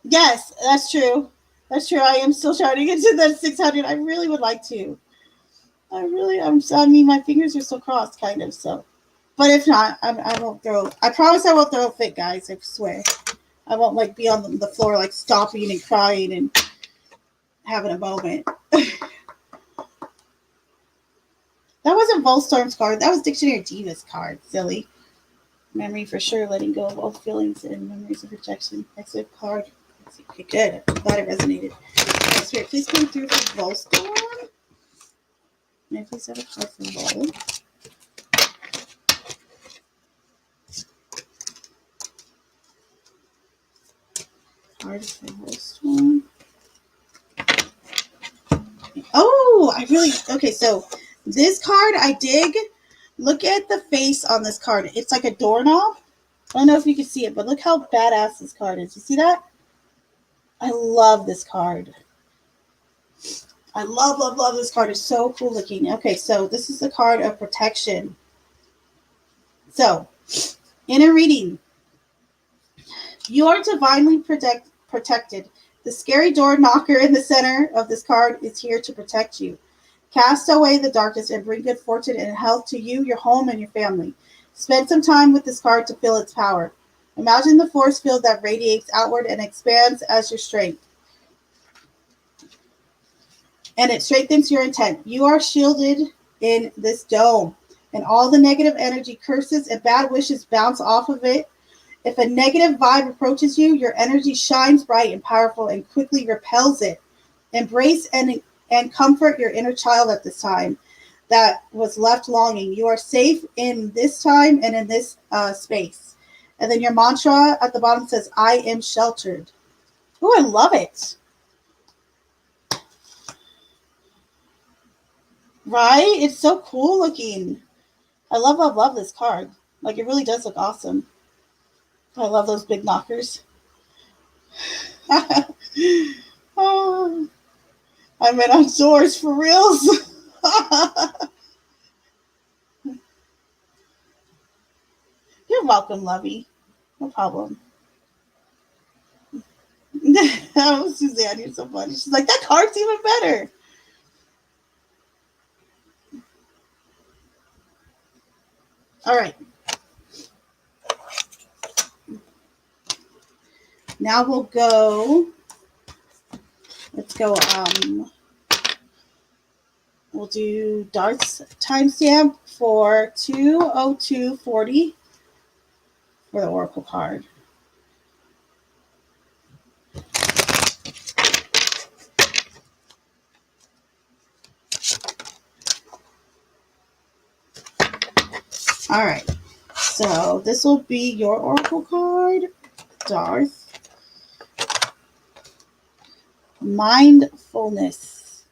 Yes, that's true. That's true. I am still trying to get to that 600. I really would like to. I mean, my fingers are still crossed, kind of, so. But if not, I won't throw. I promise I won't throw a fit, guys. I swear. I won't, like, be on the floor, like, stomping and crying and having a moment. That wasn't Volstorm's card. That was Dictionary Diva's card. Silly. Memory for sure. Letting go of all feelings and memories of rejection. Exit card. Okay, good. I'm glad it resonated. Spirit, please come through for Volstorm. May I please have a card for Vol? Card for Volstorm. Oh, okay, so this card I dig. Look at the face on this card. It's like a doorknob. I don't know if you can see it, but look how badass this card is. You see that? I love this card. I love this card. It's so cool looking. Okay, so this is the card of protection. So, in a reading, you are divinely protected. The scary door knocker in the center of this card is here to protect you. Cast away the darkness and bring good fortune and health to you, your home, and your family. Spend some time with this card to feel its power. Imagine the force field that radiates outward and expands as your strength. And it strengthens your intent. You are shielded in this dome, and all the negative energy, curses, and bad wishes bounce off of it. If a negative vibe approaches you, your energy shines bright and powerful and quickly repels it. Embrace and comfort your inner child at this time that was left longing. You are safe in this time and in this space. And then your mantra at the bottom says, I am sheltered. Oh, I love it. Right? It's so cool looking. I love this card. Like, it really does look awesome. I love those big knockers. Oh, I meant on doors for reals. You're welcome, Lovey. No problem. Oh, Suzanne, you're so funny. She's like, that card's even better. All right. Now we'll go. Let's go. We'll do Dart's timestamp for 20240 for the Oracle card. All right. So this will be your Oracle card, Darth. Mindfulness.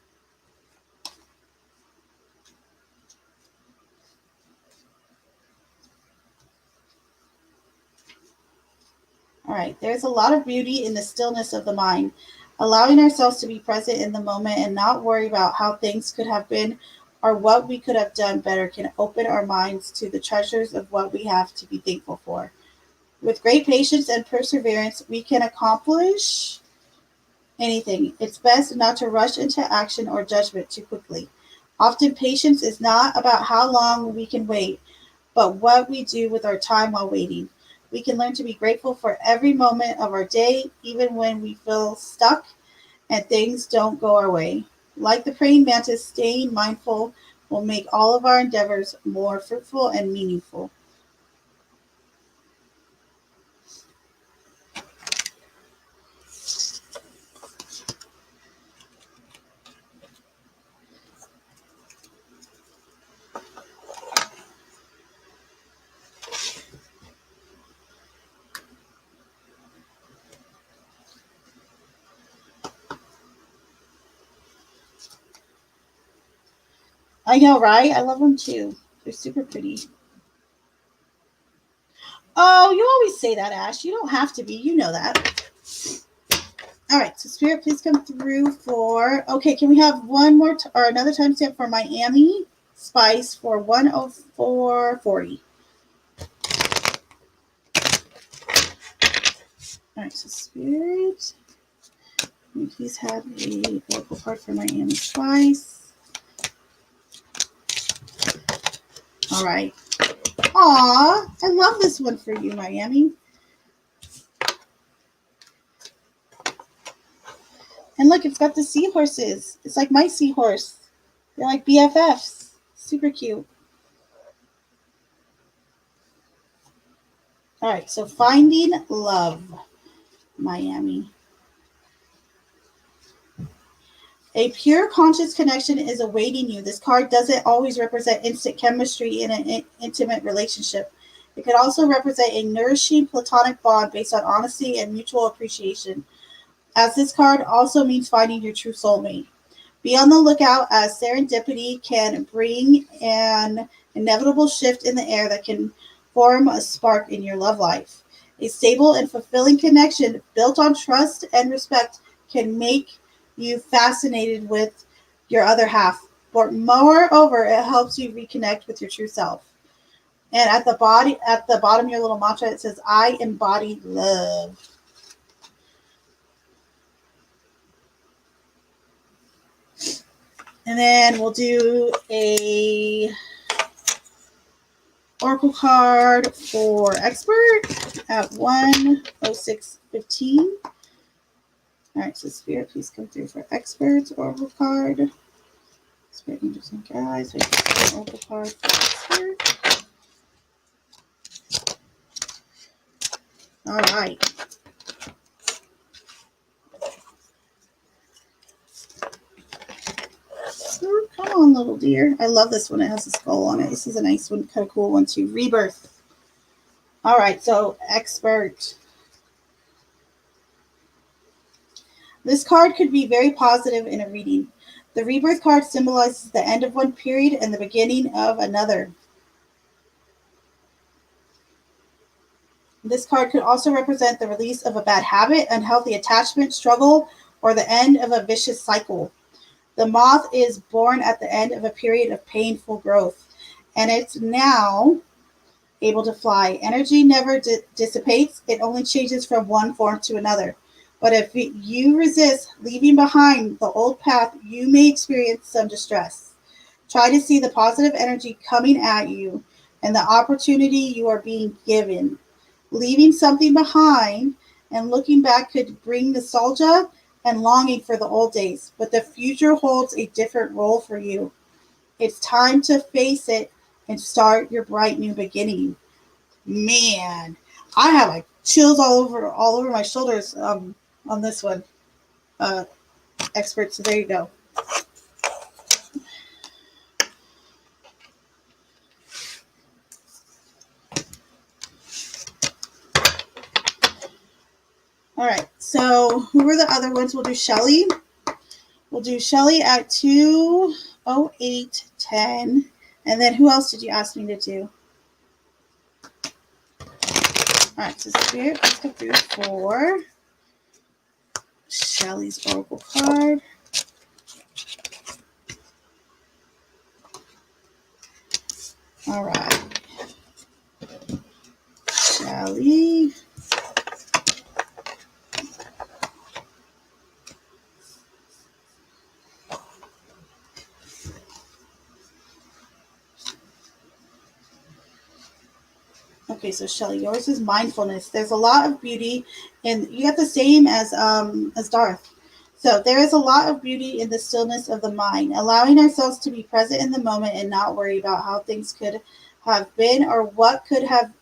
All right. There's a lot of beauty in the stillness of the mind. Allowing ourselves to be present in the moment and not worry about how things could have been or what we could have done better can open our minds to the treasures of what we have to be thankful for. With great patience and perseverance, we can accomplish anything. It's best not to rush into action or judgment too quickly. Often, patience is not about how long we can wait, but what we do with our time while waiting. We can learn to be grateful for every moment of our day, even when we feel stuck and things don't go our way. Like the praying mantis, staying mindful will make all of our endeavors more fruitful and meaningful. I know, right? I love them too. They're super pretty. Oh, you always say that, Ash. You don't have to be. You know that. All right. So, Spirit, please come through for. Okay, can we have one more or another timestamp for Miami Spice for 10440? All right. So, Spirit, please have a local card for Miami Spice. All right. Aw, I love this one for you, Miami. And look, it's got the seahorses. It's like my seahorse. They're like BFFs. Super cute. All right, so Finding Love, Miami. A pure conscious connection is awaiting you. This card doesn't always represent instant chemistry in an intimate relationship. It could also represent a nourishing platonic bond based on honesty and mutual appreciation, as this card also means finding your true soulmate. Be on the lookout, as serendipity can bring an inevitable shift in the air that can form a spark in your love life. A stable and fulfilling connection built on trust and respect can make you fascinated with your other half. But moreover, it helps you reconnect with your true self. And at the bottom of your little mantra, it says, "I embody love." And then we'll do a Oracle card for Expert at 10615. All right, so Spirit, please come through for Expert Oracle card. Spirit, interesting guys. Wait for Oracle card for Expert. All right. Oh, come on, little dear. I love this one. It has a skull on it. This is a nice one, kind of cool one too. Rebirth. All right, so Expert. This card could be very positive in a reading. The Rebirth card symbolizes the end of one period and the beginning of another. This card could also represent the release of a bad habit, unhealthy attachment, struggle, or the end of a vicious cycle. The moth is born at the end of a period of painful growth, and it's now able to fly. Energy never dissipates, it only changes from one form to another. But if you resist leaving behind the old path, you may experience some distress. Try to see the positive energy coming at you and the opportunity you are being given. Leaving something behind and looking back could bring nostalgia and longing for the old days, but the future holds a different role for you. It's time to face it and start your bright new beginning. Man, I have like chills all over my shoulders on this one, expert. So there you go. All right. So who were the other ones? We'll do Shelly. We'll do Shelly at 20810. And then who else did you ask me to do? All right, so Spirit, let's go through for Shelly's Oracle card. All right. Shelly. Okay, so Shelly, yours is mindfulness. There's a lot of beauty, and you got the same as Darth. So there is a lot of beauty in the stillness of the mind, allowing ourselves to be present in the moment and not worry about how things could have been or what could have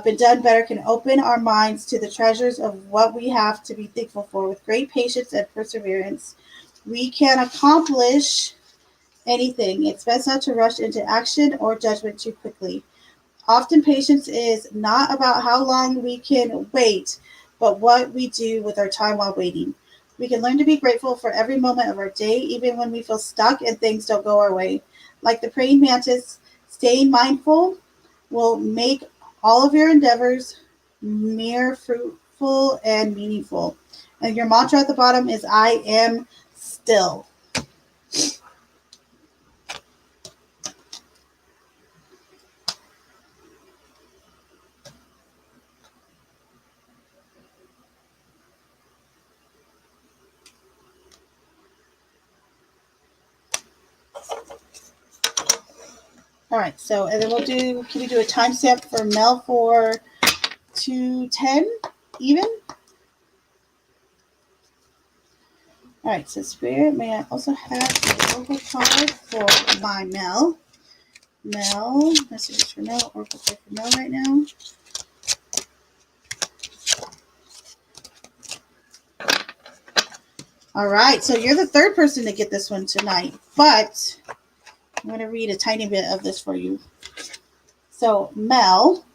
been done better can open our minds to the treasures of what we have to be thankful for. With great patience and perseverance, we can accomplish anything. It's best not to rush into action or judgment too quickly. Often patience is not about how long we can wait, but what we do with our time while waiting. We can learn to be grateful for every moment of our day, even when we feel stuck and things don't go our way. Like the praying mantis, staying mindful will make all of your endeavors mere fruitful and meaningful. And your mantra at the bottom is I am still. All right, so and then can we do a timestamp for Mel for 210 even? All right, so Spirit, may I also have the Oracle card for my Mel? Mel, messages for Mel, Oracle card for Mel right now. All right, so you're the third person to get this one tonight, but I'm going to read a tiny bit of this for you. So, Mel,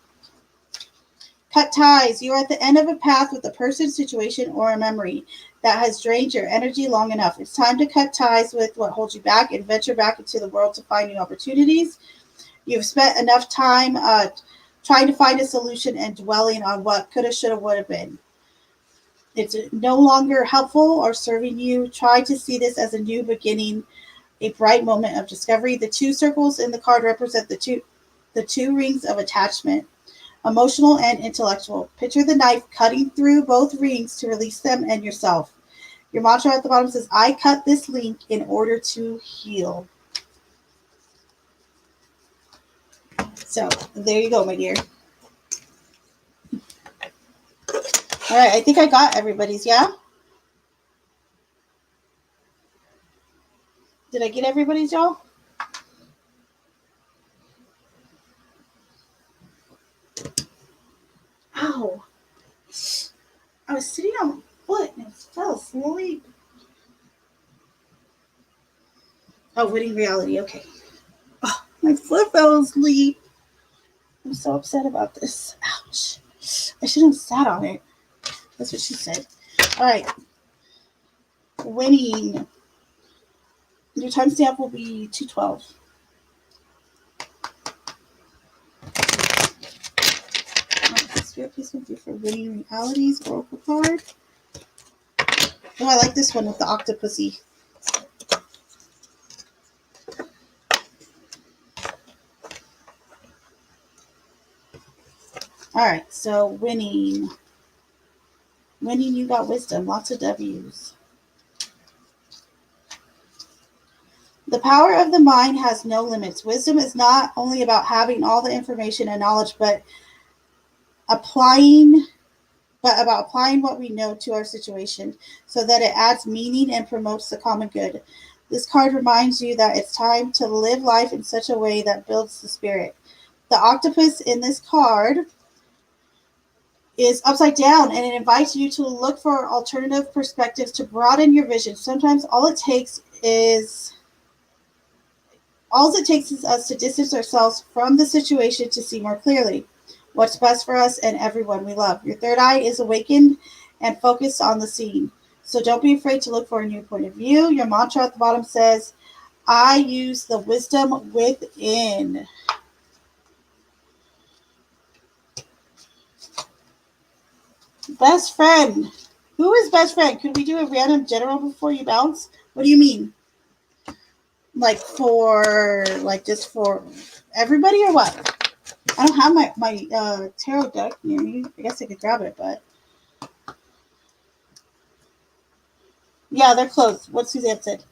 cut ties. You are at the end of a path with a person, situation, or a memory that has drained your energy long enough. It's time to cut ties with what holds you back and venture back into the world to find new opportunities. You've spent enough time trying to find a solution and dwelling on what coulda, shoulda, would have been. It's no longer helpful or serving you. Try to see this as a new beginning, a bright moment of discovery. The two circles in the card represent the two rings of attachment, emotional and intellectual. Picture the knife cutting through both rings to release them and yourself. Your mantra at the bottom says, I cut this link in order to heal. So there you go, my dear. All right, I think I got everybody's, yeah? Did I get everybody's, y'all? Ow. I was sitting on my foot and I fell asleep. Oh, winning reality, okay. Oh, my foot fell asleep. I'm so upset about this. Ouch. I should have sat on it. That's what she said. All right. Winning. Your timestamp will be 212. Spirit, please come through for Winning Realities Oracle card. Oh, I like this one with the octopusy. All right, so winning. Winning, you got wisdom. Lots of W's. The power of the mind has no limits. Wisdom is not only about having all the information and knowledge, but about applying what we know to our situation so that it adds meaning and promotes the common good. This card reminds you that it's time to live life in such a way that builds the spirit. The octopus in this card is upside down, and it invites you to look for alternative perspectives to broaden your vision. Sometimes all it takes is us to distance ourselves from the situation to see more clearly what's best for us and everyone we love. Your third eye is awakened and focused on the scene. So don't be afraid to look for a new point of view. Your mantra at the bottom says, I use the wisdom within. Best friend. Who is best friend? Could we do a random general before you bounce? What do you mean? Just for everybody or what? I don't have my tarot deck near me. I guess I could grab it, but yeah, they're closed. What Suzanne said.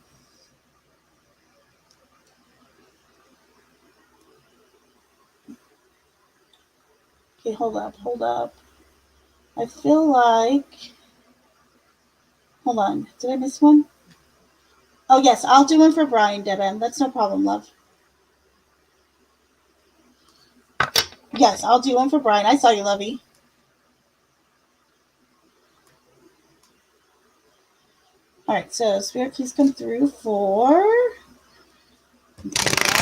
Okay, hold up. I feel like. Hold on. Did I miss one? Oh, yes, I'll do one for Brian, Deben. That's no problem, love. Yes, I'll do one for Brian. I saw you, lovey. All right, so Spirit, please come through for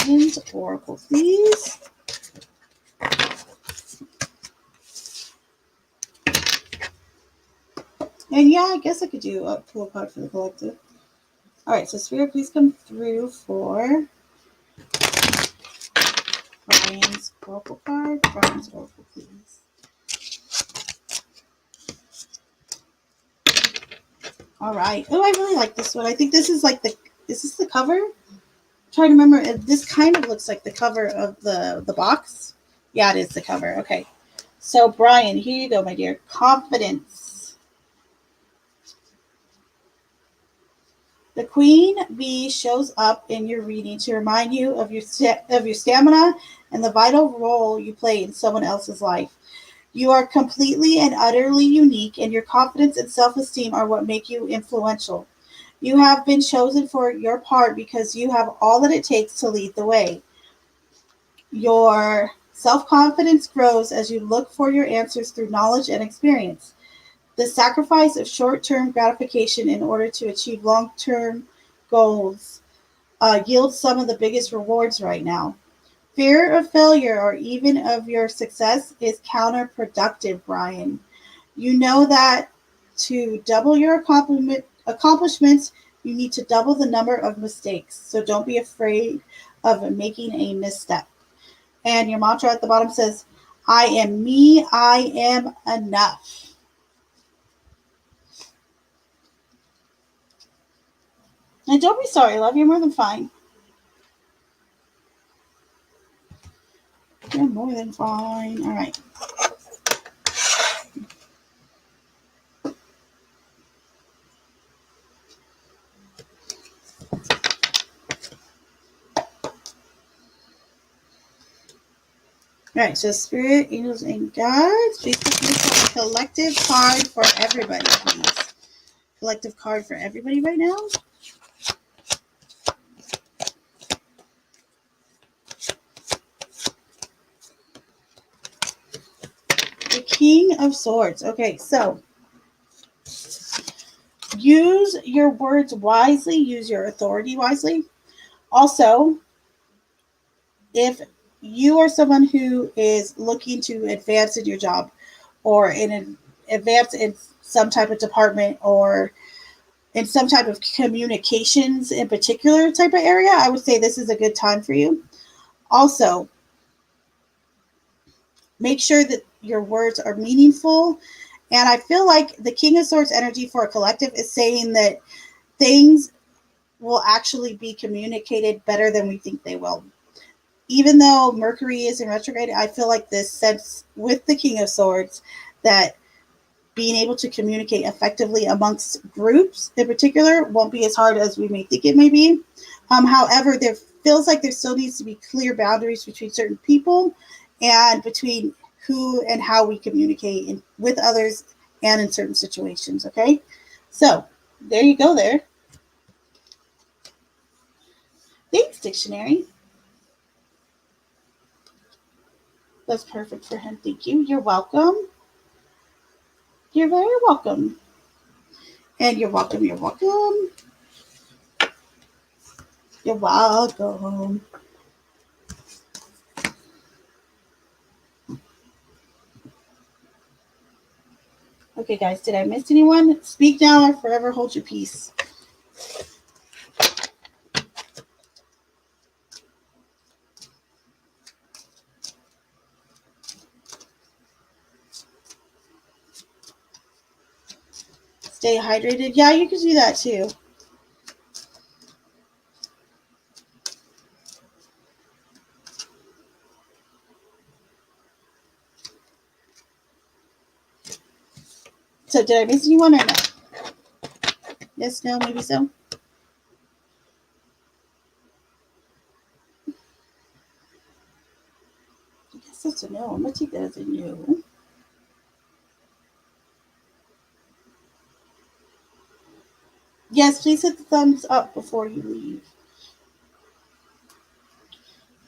Brian's Oracle, please. And yeah, I guess I could do a pull card for the collective. All right, so Spirit, please come through for Brian's Oracle card. Brian's Oracle, please. All right. Oh, I really like this one. I think this is like is this the cover? I'm trying to remember. This kind of looks like the cover of the box. Yeah, it is the cover. Okay. So, Brian, here you go, my dear. Confidence. The queen bee shows up in your reading to remind you of your stamina and the vital role you play in someone else's life. You are completely and utterly unique, and your confidence and self-esteem are what make you influential. You have been chosen for your part because you have all that it takes to lead the way. Your self-confidence grows as you look for your answers through knowledge and experience. The sacrifice of short-term gratification in order to achieve long-term goals yields some of the biggest rewards right now. Fear of failure or even of your success is counterproductive, Brian. You know that to double your accomplishments, you need to double the number of mistakes. So don't be afraid of making a misstep. And your mantra at the bottom says, I am me, I am enough. And don't be sorry, love. You're more than fine. You're more than fine. All right. All right, so Spirit, Angels, and Guides, please put a collective card for everybody, please. Collective card for everybody right now. The King of Swords. Okay, so use your words wisely. Use your authority wisely. Also, if you are someone who is looking to advance in your job or advance in some type of department or in some type of communications in particular type of area, I would say this is a good time for you. Also, make sure that your words are meaningful. And I feel like the King of Swords energy for a collective is saying that things will actually be communicated better than we think they will. Even though Mercury is in retrograde, I feel like this sense with the King of Swords that being able to communicate effectively amongst groups in particular won't be as hard as we may think it may be. However, there feels like there still needs to be clear boundaries between certain people and between who and how we communicate with others and in certain situations. Okay, so there you go there. Thanks, dictionary. That's perfect for him. Thank you. You're welcome. You're very welcome. And you're welcome. You're welcome. You're welcome. Okay, guys, did I miss anyone? Speak now or forever hold your peace. Stay hydrated. Yeah, you can do that too. So did I miss anyone or no? Yes, no, maybe so. I guess that's a no. I'm going to take that as a no. Yes, please hit the thumbs up before you leave.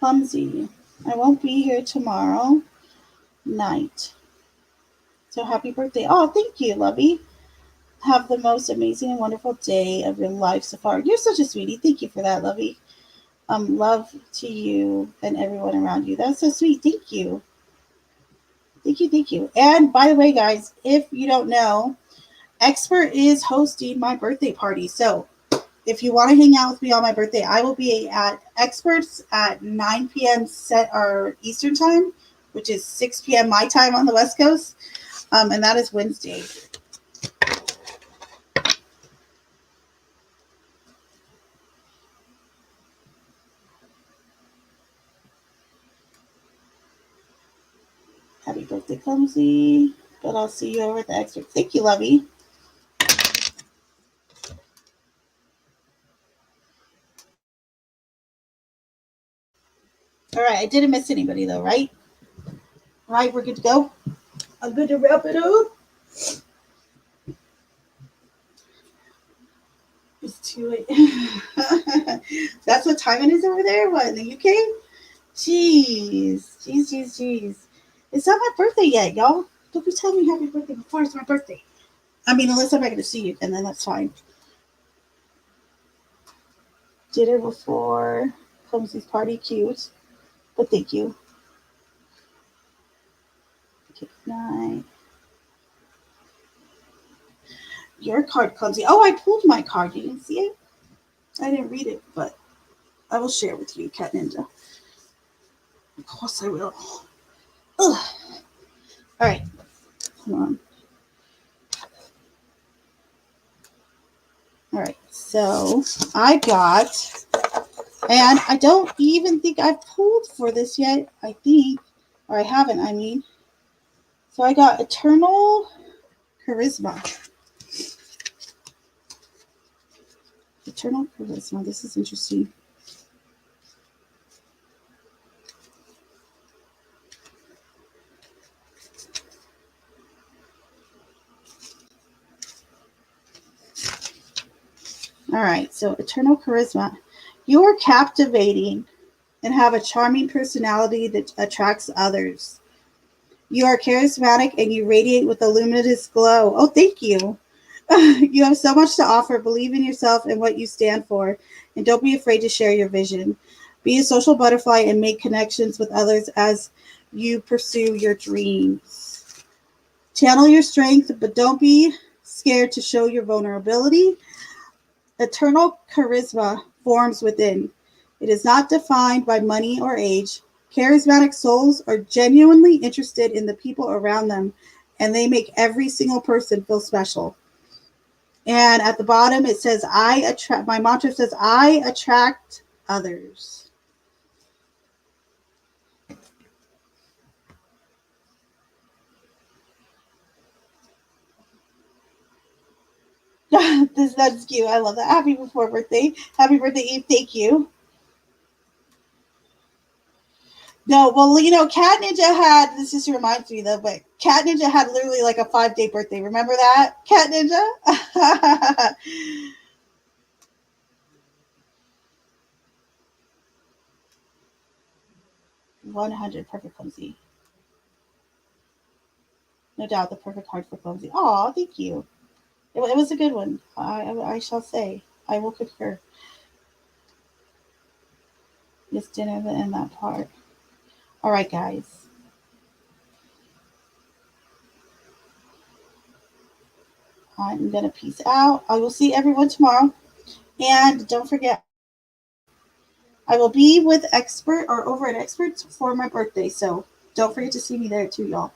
Clumsy. I won't be here tomorrow night. So happy birthday. Oh, thank you, Lovey. Have the most amazing and wonderful day of your life so far. You're such a sweetie. Thank you for that, Lovey. Love to you and everyone around you. That's so sweet. Thank you. Thank you. Thank you. And by the way, guys, if you don't know, Expert is hosting my birthday party. So if you want to hang out with me on my birthday, I will be at Experts at 9 p.m. set our Eastern time, which is 6 p.m. my time on the West Coast. And that is Wednesday. Happy birthday, Clumsy. But I'll see you over at the Expert. Thank you, Lovey. All right, I didn't miss anybody though, right? Right, we're good to go. I'm good to wrap it up. It's too late. That's what time it is over there? What, in the UK? Jeez. It's not my birthday yet, y'all. Don't be telling me happy birthday before it's my birthday. I mean, unless I'm not going to see you, and then that's fine. Dinner before Clumsy's party, cute. But thank you. Good night. Your card, Clumsy. Oh, I pulled my card. You didn't see it? I didn't read it, but I will share with you, Cat Ninja. Of course I will. Ugh. All right. Hold on. All right. So I got, and I don't even think I've pulled for this yet. I think, or I haven't, I mean. So I got Eternal Charisma. Eternal Charisma. This is interesting. All right, so Eternal Charisma. You are captivating and have a charming personality that attracts others. You are charismatic and you radiate with a luminous glow. Oh, thank you. You have so much to offer. Believe in yourself and what you stand for, and don't be afraid to share your vision. Be a social butterfly and make connections with others as you pursue your dreams. Channel your strength, but don't be scared to show your vulnerability. Eternal charisma forms within. It is not defined by money or age. Charismatic souls are genuinely interested in the people around them, and they make every single person feel special. And at the bottom, it says, I attract, my mantra says, I attract others. That's cute. I love that. Happy before birthday. Happy birthday, Eve. Thank you. No, well, Cat Ninja had, this just reminds me though, but Cat Ninja had literally like a 5-day birthday. Remember that? Cat Ninja? 100 perfect clumsy. No doubt the perfect heart for clumsy. Oh, thank you. It was a good one. I shall say. I will concur. Yes, dinner in that part. All right, guys. I'm going to peace out. I will see everyone tomorrow. And don't forget, I will be with Expert or over at Experts for my birthday. So don't forget to see me there too, y'all.